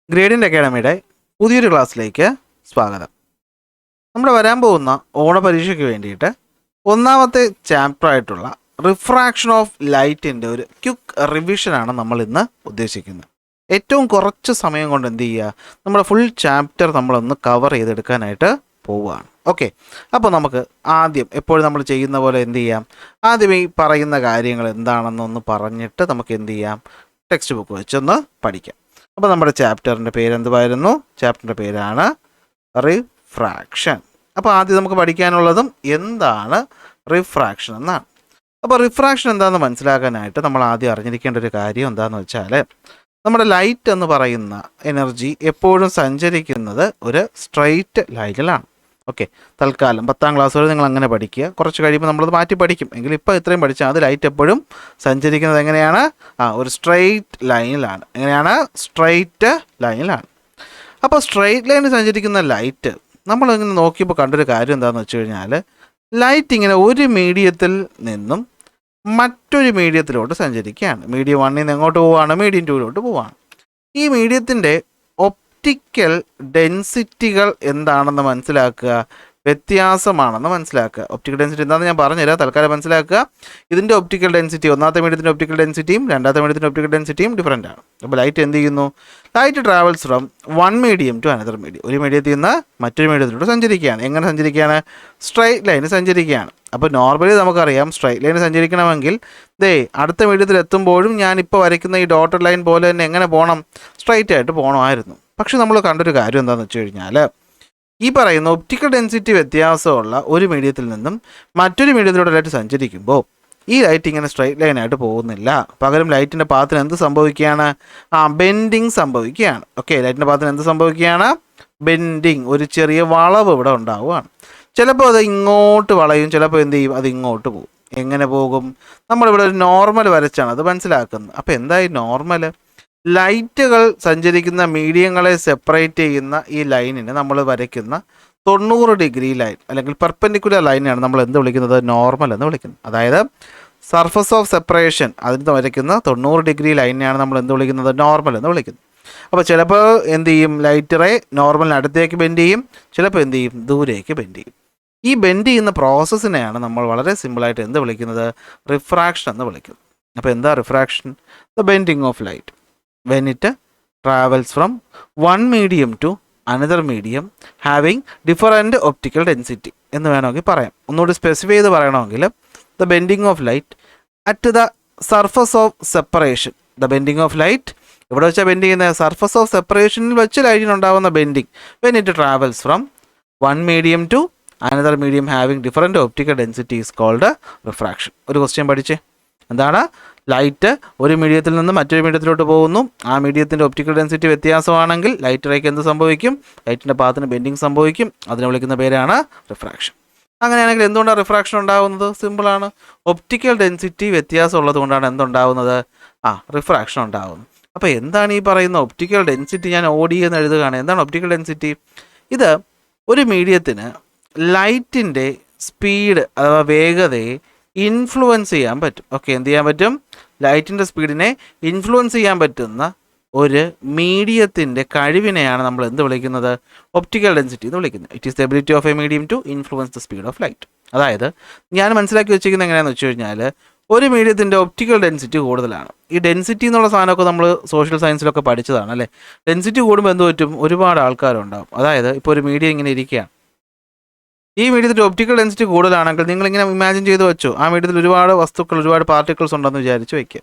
Gradient അക്കാഡമിയുടെ പുതിയൊരു ക്ലാസ്സിലേക്ക് സ്വാഗതം. നമ്മുടെ വരാൻ പോകുന്ന ഓണപരീക്ഷയ്ക്ക് വേണ്ടിയിട്ട് ഒന്നാമത്തെ ചാപ്റ്ററായിട്ടുള്ള റിഫ്രാക്ഷൻ ഓഫ് ലൈറ്റിൻ്റെ ഒരു ക്വിക്ക് റിവിഷനാണ് നമ്മൾ ഇന്ന് ഉദ്ദേശിക്കുന്നത്. ഏറ്റവും കുറച്ച് സമയം കൊണ്ട് എന്ത് ചെയ്യുക, നമ്മുടെ ഫുൾ ചാപ്റ്റർ നമ്മളൊന്ന് കവർ ചെയ്തെടുക്കാനായിട്ട് പോവുകയാണ്. ഓക്കെ, അപ്പോൾ നമുക്ക് ആദ്യം എപ്പോഴും നമ്മൾ ചെയ്യുന്ന പോലെ എന്ത് ചെയ്യാം, ആദ്യം ഈ പറയുന്ന കാര്യങ്ങൾ എന്താണെന്നൊന്ന് പറഞ്ഞിട്ട് നമുക്ക് എന്ത് ചെയ്യാം, ടെക്സ്റ്റ് ബുക്ക് വെച്ചൊന്ന് പഠിക്കാം. അപ്പോൾ നമ്മുടെ ചാപ്റ്ററിൻ്റെ പേരെന്തുവായിരുന്നു? ചാപ്റ്ററിൻ്റെ പേരാണ് റിഫ്രാക്ഷൻ. അപ്പോൾ ആദ്യം നമുക്ക് പഠിക്കാനുള്ളതും എന്താണ് റിഫ്രാക്ഷൻ എന്നാണ്. അപ്പോൾ റിഫ്രാക്ഷൻ എന്താണെന്ന് മനസ്സിലാക്കാനായിട്ട് നമ്മൾ ആദ്യം അറിഞ്ഞിരിക്കേണ്ട ഒരു കാര്യം എന്താണെന്ന് വെച്ചാൽ, നമ്മുടെ ലൈറ്റ് എന്ന് പറയുന്ന എനർജി എപ്പോഴും സഞ്ചരിക്കുന്നത് ഒരു സ്ട്രെയിറ്റ് ലൈനിലാണ്. ഓക്കെ, തൽക്കാലം 10ാം ക്ലാസ് വരെ നിങ്ങൾ അങ്ങനെ പഠിക്കുക. കുറച്ച് കഴിയുമ്പോൾ നമ്മളത് മാറ്റി പഠിക്കും. എങ്കിലും ഇപ്പോൾ ഇത്രയും പഠിച്ചാൽ അത് ലൈറ്റ് എപ്പോഴും സഞ്ചരിക്കുന്നത് എങ്ങനെയാണ്? ഒരു സ്ട്രെയിറ്റ് ലൈനിലാണ്. എങ്ങനെയാണ്? സ്ട്രെയിറ്റ് ലൈനിലാണ്. അപ്പോൾ സ്ട്രെയിറ്റ് ലൈനിൽ സഞ്ചരിക്കുന്ന ലൈറ്റ് നമ്മളിങ്ങനെ നോക്കിയപ്പോൾ കണ്ടൊരു കാര്യം എന്താണെന്ന് വെച്ച് കഴിഞ്ഞാൽ, ലൈറ്റ് ഇങ്ങനെ ഒരു മീഡിയത്തിൽ നിന്നും മറ്റൊരു മീഡിയത്തിലോട്ട് സഞ്ചരിക്കുകയാണ്. മീഡിയം 1ൽ നിന്ന് എങ്ങോട്ട് പോവുകയാണ്? മീഡിയം 2ലോട്ട് പോവുകയാണ്. ഈ മീഡിയത്തിൻ്റെ ഒപ്റ്റിക്കൽ ഡെൻസിറ്റികൾ എന്താണെന്ന് മനസ്സിലാക്കുക, വ്യത്യാസമാണെന്ന് മനസ്സിലാക്കുക. ഒപ്റ്റിക്കൽ ഡെൻസിറ്റി എന്താണെന്ന് ഞാൻ പറഞ്ഞുതരാം, തൽക്കാലം മനസ്സിലാക്കുക. ഇതിൻ്റെ ഒപ്റ്റിക്കൽ ഡെൻസിറ്റി, ഒന്നാമത്തെ മീഡിയത്തിൻ്റെ ഒപ്റ്റിക്കൽ ഡെൻസിറ്റിയും രണ്ടാമത്തെ മീഡിയത്തിൻ്റെ ഒപ്റ്റിക്കൽ ഡെൻസിറ്റിയും ഡിഫറൻ്റ് ആണ്. അപ്പോൾ ലൈറ്റ് എന്ത് ചെയ്യുന്നു? Light travels from one medium to another medium. ഒരു മീഡിയത്തിൽ നിന്ന് മറ്റൊരു മീഡിയത്തിലോട്ട് സഞ്ചരിക്കുകയാണ്. എങ്ങനെ സഞ്ചരിക്കുകയാണ്? Straight line സഞ്ചരിക്കുകയാണ്. അപ്പോൾ നോർമലി നമുക്കറിയാം, സ്ട്രൈറ്റ് ലൈന് സഞ്ചരിക്കണമെങ്കിൽ അടുത്ത മീഡിയത്തിൽ എത്തുമ്പോഴും ഞാനിപ്പോൾ വരയ്ക്കുന്ന ഈ ഡോട്ടഡ് ലൈൻ പോലെ തന്നെ എങ്ങനെ പോകണം? സ്ട്രൈറ്റ് ആയിട്ട് പോകണമായിരുന്നു. പക്ഷെ നമ്മൾ കണ്ടൊരു കാര്യം എന്താണെന്ന് വെച്ച് കഴിഞ്ഞാൽ, ഈ പറയുന്ന ഒപ്റ്റിക്കൽ ഡെൻസിറ്റി വ്യത്യാസമുള്ള ഒരു മീഡിയത്തിൽ നിന്നും മറ്റൊരു മീഡിയത്തിലൂടെ ലൈറ്റ് സഞ്ചരിക്കുമ്പോൾ ഈ ലൈറ്റ് ഇങ്ങനെ സ്ട്രൈറ്റ് ലൈനായിട്ട് പോകുന്നില്ല. പകരം ലൈറ്റിൻ്റെ പാത്തിന് എന്ത് സംഭവിക്കുകയാണ്? ബെൻഡിങ് സംഭവിക്കുകയാണ്. ഓക്കെ, ലൈറ്റിൻ്റെ പാത്തിന് എന്ത് സംഭവിക്കുകയാണ്? ബെൻഡിങ്, ഒരു ചെറിയ വളവ് ഇവിടെ ഉണ്ടാവുകയാണ്. ചിലപ്പോൾ അത് ഇങ്ങോട്ട് വളയും, ചിലപ്പോൾ എന്ത് ചെയ്യും, അത് ഇങ്ങോട്ട് പോകും. എങ്ങനെ പോകും? നമ്മളിവിടെ ഒരു നോർമൽ വരച്ചാണ് അത് മനസ്സിലാക്കുന്നത്. അപ്പോൾ എന്തായി നോർമൽ? ലൈറ്റുകൾ സഞ്ചരിക്കുന്ന മീഡിയങ്ങളെ സെപ്പറേറ്റ് ചെയ്യുന്ന ഈ ലൈനിന് നമ്മൾ വരയ്ക്കുന്ന 90 ഡിഗ്രി ലൈൻ അല്ലെങ്കിൽ പെർപെൻഡിക്കുലർ ലൈനാണ് നമ്മൾ എന്ത് വിളിക്കുന്നത്? നോർമൽ എന്ന് വിളിക്കുന്നത്. അതായത് സർഫസ് ഓഫ് സെപ്പറേഷൻ, അതിന് വരയ്ക്കുന്ന 90 ഡിഗ്രി ലൈനെയാണ് നമ്മൾ എന്ത് വിളിക്കുന്നത്? നോർമൽ എന്ന് വിളിക്കുന്നത്. അപ്പോൾ ചിലപ്പോൾ എന്ത് ചെയ്യും, ലൈറ്റ് നോർമലിന് അടുത്തേക്ക് ബെൻഡ് ചെയ്യും, ചിലപ്പോൾ എന്ത് ചെയ്യും, ദൂരേക്ക് ബെൻഡ് ചെയ്യും. ഈ ബെൻഡ് ചെയ്യുന്ന പ്രോസസ്സിനെയാണ് നമ്മൾ വളരെ സിമ്പിളായിട്ട് എന്ത് വിളിക്കുന്നത്? റിഫ്രാക്ഷൻ എന്ന് വിളിക്കുന്നത്. അപ്പോൾ എന്താ refraction? The bending of light when it travels from one medium to another medium having different optical density എന്ന് വേണമെങ്കിൽ പറയാം. ഒന്നുകൂടി സ്പെസിഫൈ ചെയ്ത് പറയണമെങ്കിൽ, the bending of light at the surface of separation. The bending of light ഇവിടെ വെച്ചാൽ bend ചെയ്യുന്ന surface of സെപ്പറേഷനിൽ വെച്ച് ലൈറ്റിനുണ്ടാകുന്ന bending when it travels from one medium to another medium having different optical density is called refraction. ഒരു question പഠിച്ചേ. എന്താണ്? Light ഒരു മീഡിയത്തിൽ നിന്ന് മറ്റൊരു മീഡിയത്തിലോട്ട് പോകുന്നു. ആ മീഡിയത്തിൻ്റെ ഒപ്റ്റിക്കൽ ഡെൻസിറ്റി വ്യത്യാസമാണെങ്കിൽ ലൈറ്റ് റേക്ക് എന്ത് സംഭവിക്കും? ലൈറ്റിൻ്റെ പാത്തിന് ബെൻഡിങ് സംഭവിക്കും. അതിനെ വിളിക്കുന്ന പേരാണ് റിഫ്രാക്ഷൻ. അങ്ങനെയാണെങ്കിൽ എന്തുകൊണ്ടാണ് റിഫ്രാക്ഷൻ ഉണ്ടാകുന്നത്? സിമ്പിളാണ്. ഒപ്റ്റിക്കൽ ഡെൻസിറ്റി വ്യത്യാസം ഉള്ളത് കൊണ്ടാണ് എന്തുണ്ടാകുന്നത്? റിഫ്രാക്ഷൻ ഉണ്ടാകുന്നത്. അപ്പോൾ എന്താണ് ഈ പറയുന്ന ഒപ്റ്റിക്കൽ ഡെൻസിറ്റി? ഞാൻ OD എന്ന് എഴുതുകയാണ്. എന്താണ് ഒപ്റ്റിക്കൽ ഡെൻസിറ്റി? ഇത് ഒരു മീഡിയത്തിന് ലൈറ്റിൻ്റെ സ്പീഡ് അഥവാ വേഗതയെ ഇൻഫ്ലുവൻസ് ചെയ്യാൻ പറ്റും. ഓക്കെ, എന്ത് ചെയ്യാൻ പറ്റും? ലൈറ്റിൻ്റെ സ്പീഡിനെ ഇൻഫ്ലുവൻസ് ചെയ്യാൻ പറ്റുന്ന ഒരു മീഡിയത്തിൻ്റെ കഴിവിനെയാണ് നമ്മൾ എന്ത് വിളിക്കുന്നത്? ഒപ്റ്റിക്കൽ ഡെൻസിറ്റി എന്ന് വിളിക്കുന്നത്. It is the ability of a medium to influence the speed of light. അതായത് ഞാൻ മനസ്സിലാക്കി വെച്ചിരിക്കുന്നത് എങ്ങനെയാണെന്ന് വെച്ച് കഴിഞ്ഞാൽ, ഒരു മീഡിയത്തിൻ്റെ ഒപ്റ്റിക്കൽ ഡെൻസിറ്റി കൂടുതലാണ്. ഈ ഡെൻസിറ്റി എന്നുള്ള സാധനമൊക്കെ നമ്മൾ സോഷ്യൽ സയൻസിലൊക്കെ പഠിച്ചതാണ് അല്ലേ. ഡെൻസിറ്റി കൂടുമ്പോൾ എന്ത് പറ്റും? ഒരുപാട് ആൾക്കാരുണ്ടാകും. അതായത് ഇപ്പോൾ ഒരു മീഡിയം ഇങ്ങനെ ഇരിക്കുകയാണ്. ഈ മീഡിയത്തിൻ്റെ ഒപ്റ്റിക്കൽ ഡെൻസിറ്റി കൂടുതലാണെങ്കിൽ നിങ്ങളിങ്ങനെ ഇമാജിൻ ചെയ്ത് വെച്ചോ, ആ മീഡിയത്തിൽ ഒരുപാട് വസ്തുക്കൾ, ഒരുപാട് പാർട്ടിക്കിൾസ് ഉണ്ടെന്ന് വിചാരിച്ച് വയ്ക്കുക.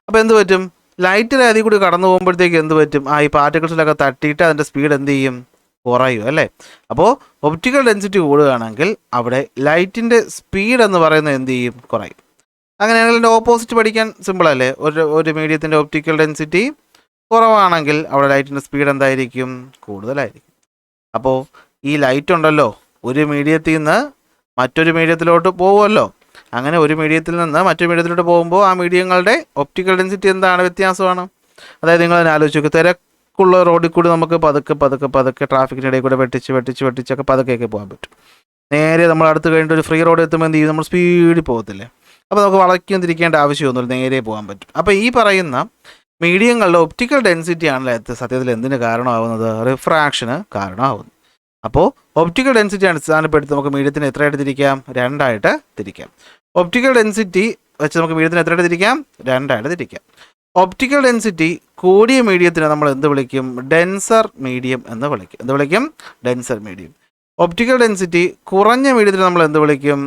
അപ്പോൾ എന്ത് പറ്റും? ലൈറ്റിൽ അതിൽ കൂടി കടന്നു പോകുമ്പോഴത്തേക്ക് എന്ത് പറ്റും? ഈ പാർട്ടിക്കിൾസിലൊക്കെ തട്ടിയിട്ട് അതിൻ്റെ സ്പീഡ് എന്ത് ചെയ്യും? കുറയും അല്ലേ. അപ്പോൾ ഒപ്റ്റിക്കൽ ഡെൻസിറ്റി കൂടുകയാണെങ്കിൽ അവിടെ ലൈറ്റിൻ്റെ സ്പീഡ് എന്ന് പറയുന്നത് എന്ത് ചെയ്യും? കുറയും. അങ്ങനെയാണെങ്കിൽ അതിൻ്റെ ഓപ്പോസിറ്റ് പഠിക്കാൻ സിമ്പിളല്ലേ. ഒരു മീഡിയത്തിൻ്റെ ഒപ്റ്റിക്കൽ ഡെൻസിറ്റി കുറവാണെങ്കിൽ അവിടെ ലൈറ്റിൻ്റെ സ്പീഡ് എന്തായിരിക്കും? കൂടുതലായിരിക്കും. അപ്പോൾ ഈ ലൈറ്റ് ഉണ്ടല്ലോ, ഒരു മീഡിയത്തിൽ നിന്ന് മറ്റൊരു മീഡിയത്തിലോട്ട് പോകുമല്ലോ. അങ്ങനെ ഒരു മീഡിയത്തിൽ നിന്ന് മറ്റൊരു മീഡിയത്തിലോട്ട് പോകുമ്പോൾ ആ മീഡിയങ്ങളുടെ ഒപ്റ്റിക്കൽ ഡെൻസിറ്റി എന്താണ്? വ്യത്യാസമാണ്. അതായത് നിങ്ങൾ അതിനെ ആലോചിച്ച് നോക്കുക, തിരക്കുള്ള റോഡിൽ കൂടി നമുക്ക് പതുക്കെ ട്രാഫിക്കിൻ്റെ ഇടയിൽ കൂടെ വെട്ടിച്ചൊക്കെ പതുക്കെയൊക്കെ പോകാൻ പറ്റും. നേരെ നമ്മൾ അടുത്ത് കഴിഞ്ഞിട്ട് ഒരു ഫ്രീ റോഡ് എത്തുമ്പോൾ എന്ത് ചെയ്യും? നമ്മൾ സ്പീഡിൽ പോകത്തില്ലേ. അപ്പോൾ നമുക്ക് വളയ്ക്കും തിരിക്കേണ്ട ആവശ്യമൊന്നുമില്ല, നേരെ പോകാൻ പറ്റും. അപ്പോൾ ഈ പറയുന്ന മീഡിയങ്ങളുടെ ഒപ്റ്റിക്കൽ ഡെൻസിറ്റി ആണല്ലോ സത്യത്തിൽ എന്തിന് കാരണമാവുന്നത്? റിഫ്രാക്ഷന് കാരണമാവുന്നു. അപ്പോൾ ഒപ്റ്റിക്കൽ ഡെൻസിറ്റി അടിസ്ഥാനപ്പെടുത്തി നമുക്ക് മീഡിയത്തിന് എത്രയായിട്ട് തിരിക്കാം? രണ്ടായിട്ട് തിരിക്കാം. ഒപ്റ്റിക്കൽ ഡെൻസിറ്റി വെച്ച് നമുക്ക് മീഡിയത്തിന് എത്രയായിട്ട് തിരിക്കാം? രണ്ടായിട്ട് തിരിക്കാം. ഒപ്റ്റിക്കൽ ഡെൻസിറ്റി കൂടിയ മീഡിയത്തിന് നമ്മൾ എന്ത് വിളിക്കും? ഡെൻസർ മീഡിയം എന്ന് വിളിക്കും. എന്ത് വിളിക്കും? Denser medium. ഒപ്റ്റിക്കൽ ഡെൻസിറ്റി കുറഞ്ഞ മീഡിയത്തിന് നമ്മൾ എന്ത് വിളിക്കും?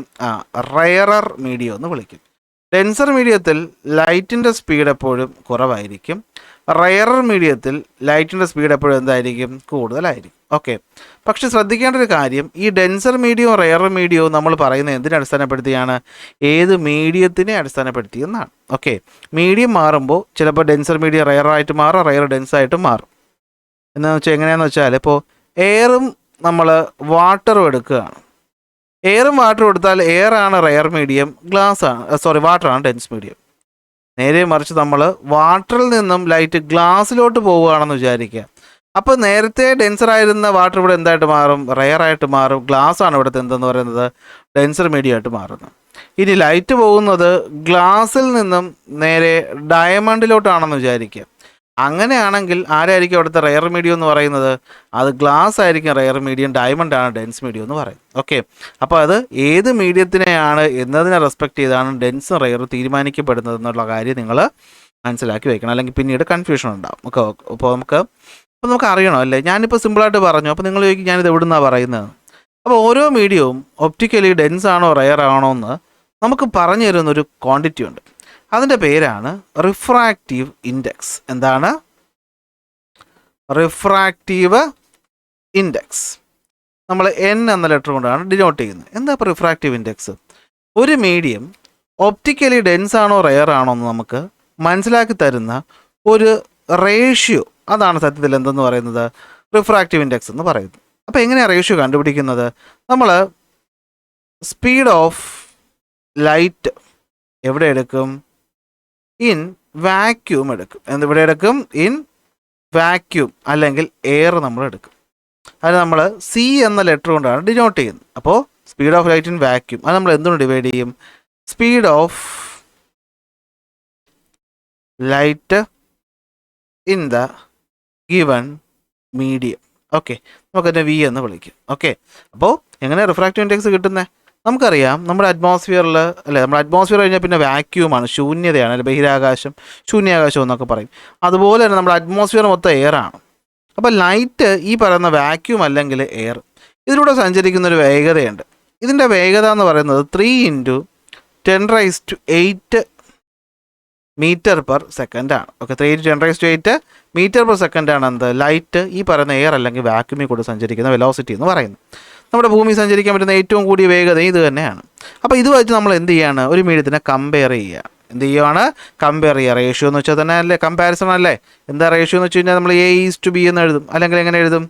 റെയറർ മീഡിയം എന്ന് വിളിക്കും. ഡെൻസർ മീഡിയത്തിൽ ലൈറ്റിൻ്റെ സ്പീഡ് എപ്പോഴും കുറവായിരിക്കും. റെയറർ മീഡിയത്തിൽ ലൈറ്റിൻ്റെ സ്പീഡ് എപ്പോഴും എന്തായിരിക്കും? കൂടുതലായിരിക്കും. ഓക്കെ. പക്ഷെ ശ്രദ്ധിക്കേണ്ട ഒരു കാര്യം, ഈ ഡെൻസർ മീഡിയവും റെയറർ മീഡിയവും നമ്മൾ പറയുന്നത് എന്തിനെ അടിസ്ഥാനപ്പെടുത്തിയാണ്? ഏത് മീഡിയത്തിനെ അടിസ്ഥാനപ്പെടുത്തിയെന്നാണ്. ഓക്കെ. മീഡിയം മാറുമ്പോൾ ചിലപ്പോൾ ഡെൻസർ മീഡിയം റെയറായിട്ട് മാറും, റെയർ ഡെൻസായിട്ട് മാറും. എന്താണെന്ന് വെച്ചാൽ എങ്ങനെയാണെന്ന് വെച്ചാൽ, ഇപ്പോൾ എയറും നമ്മൾ വാട്ടറും എടുക്കുകയാണ്. എയറും വാട്ടറും എടുത്താൽ എയറാണ് റെയർ മീഡിയം, വാട്ടറാണ് ഡെൻസ് മീഡിയം. നേരെ മറിച്ച് നമ്മൾ വാട്ടറിൽ നിന്നും ലൈറ്റ് ഗ്ലാസ്സിലോട്ട് പോവുകയാണെന്ന് വിചാരിക്കുക. അപ്പോൾ നേരത്തെ ഡെൻസറായിരുന്ന വാട്ടർ ഇവിടെ എന്തായിട്ട് മാറും? റെയറായിട്ട് മാറും. ഗ്ലാസ്സാണ് ഇവിടുത്തെ എന്തെന്ന് പറയുന്നത്? ഡെൻസർ മീഡിയം ആയിട്ട് മാറുന്നത്. ഇനി ലൈറ്റ് പോകുന്നത് ഗ്ലാസ്സിൽ നിന്നും നേരെ ഡയമണ്ടിലോട്ടാണെന്ന് വിചാരിക്കുക. അങ്ങനെയാണെങ്കിൽ ആരായിരിക്കും അവിടുത്തെ റെയർ മീഡിയം എന്ന് പറയുന്നത്? അത് ഗ്ലാസ് ആയിരിക്കും റെയർ മീഡിയം, ഡയമണ്ട് ആണ് ഡെൻസ് മീഡിയം എന്ന് പറയും. ഓക്കെ. അപ്പോൾ അത് ഏത് മീഡിയത്തിനെയാണ് എന്നതിനെ റെസ്പെക്ട് ചെയ്താണ് ഡെൻസും റെയറും തീരുമാനിക്കപ്പെടുന്നത് എന്നുള്ള കാര്യം നിങ്ങൾ മനസ്സിലാക്കി വെക്കണം. അല്ലെങ്കിൽ പിന്നീട് കൺഫ്യൂഷൻ ഉണ്ടാവും. ഓക്കെ. അപ്പോൾ നമുക്ക് അറിയണം അല്ലേ? ഞാനിപ്പോൾ സിമ്പിളായിട്ട് പറഞ്ഞു. അപ്പോൾ നിങ്ങൾ ചോദിക്കും ഞാനിത് എവിടെ നിന്നാണ് പറയുന്നത്? അപ്പോൾ ഓരോ മീഡിയവും ഒപ്റ്റിക്കലി ഡെൻസ് ആണോ റെയർ ആണോ എന്ന് നമുക്ക് പറഞ്ഞു തരുന്നൊരു ക്വാണ്ടിറ്റി ഉണ്ട്. അതിൻ്റെ പേരാണ് റിഫ്രാക്റ്റീവ് ഇൻഡെക്സ്. എന്താണ്? Refractive index. നമ്മൾ എൻ എന്ന ലെറ്റർ കൊണ്ടാണ് ഡിനോട്ട് ചെയ്യുന്നത്. എന്താ ഇപ്പോൾ റിഫ്രാക്റ്റീവ് ഇൻഡെക്സ്? ഒരു മീഡിയം ഒപ്റ്റിക്കലി ഡെൻസ് ആണോ റെയർ ആണോ എന്ന് നമുക്ക് മനസ്സിലാക്കി തരുന്ന ഒരു റേഷ്യോ. അതാണ് സത്യത്തിൽ എന്തെന്ന് പറയുന്നത്? റിഫ്രാക്റ്റീവ് ഇൻഡെക്സ് എന്ന് പറയുന്നത്. അപ്പോൾ എങ്ങനെയാണ് റേഷ്യോ കണ്ടുപിടിക്കുന്നത്? നമ്മൾ സ്പീഡ് ഓഫ് ലൈറ്റ് എവിടെ എടുക്കും? ഇൻ വാക്യൂം എടുക്കും. എന്തിവിടെ എടുക്കും? ഇൻ വാക്യൂം അല്ലെങ്കിൽ എയർ നമ്മൾ എടുക്കും. അത് നമ്മൾ സി എന്ന ലെറ്റർ കൊണ്ടാണ് ഡിനോട്ട് ചെയ്യുന്നത്. അപ്പോൾ speed of light in vacuum അത് നമ്മൾ എന്തുകൊണ്ട് ഡിവൈഡ് ചെയ്യും? Speed of light in the given medium. Okay. നമുക്കതിനെ വി എന്ന് വിളിക്കും. ഓക്കെ. അപ്പോൾ എങ്ങനെ റിഫ്രാക്റ്റീവ് ഇൻഡെക്സ് കിട്ടുന്നത്? നമുക്കറിയാം നമ്മുടെ അറ്റ്മോസ്ഫിയറിൽ അല്ലേ, നമ്മുടെ അറ്റ്മോസ്ഫിയർ കഴിഞ്ഞാൽ പിന്നെ വാക്യൂമാണ്, ശൂന്യതയാണ്, അല്ലെ ബഹിരാകാശം, ശൂന്യാകാശം എന്നൊക്കെ പറയും. അതുപോലെ തന്നെ നമ്മുടെ അറ്റ്മോസ്ഫിയർ മൊത്തം എയറാണ്. അപ്പോൾ ലൈറ്റ് ഈ പറയുന്ന വാക്യൂം അല്ലെങ്കിൽ എയർ ഇതിലൂടെ സഞ്ചരിക്കുന്നൊരു വേഗതയുണ്ട്. ഇതിൻ്റെ വേഗത എന്ന് പറയുന്നത് 3 × 10⁸ മീറ്റർ പെർ സെക്കൻഡ് ആണ്. ഓക്കെ. 3 × 10⁸ മീറ്റർ പെർ സെക്കൻഡ് ആണ് എന്ത്? ലൈറ്റ് ഈ പറയുന്ന എയർ അല്ലെങ്കിൽ വാക്യൂമിൽ കൂടെ സഞ്ചരിക്കുന്ന വെലോസിറ്റി എന്ന് പറയുന്നത്. നമ്മുടെ ഭൂമി സഞ്ചരിക്കാൻ പറ്റുന്ന ഏറ്റവും കൂടിയ വേഗത ഇത് തന്നെയാണ്. അപ്പോൾ ഇത് വെച്ച് നമ്മൾ എന്ത് ചെയ്യാണ്? ഒരു മീഡിയത്തിനെ കമ്പയർ ചെയ്യുക. എന്ത് ചെയ്യുകയാണ്? കമ്പയർ ചെയ്യുക. റേഷ്യോ എന്ന് വെച്ചാൽ തന്നെ അല്ലേ കമ്പാരിസൺ അല്ലേ? എന്താ റേഷ്യോ എന്ന് വെച്ച് കഴിഞ്ഞാൽ നമ്മൾ A:B എന്ന് എഴുതും, അല്ലെങ്കിൽ എങ്ങനെ എഴുതും?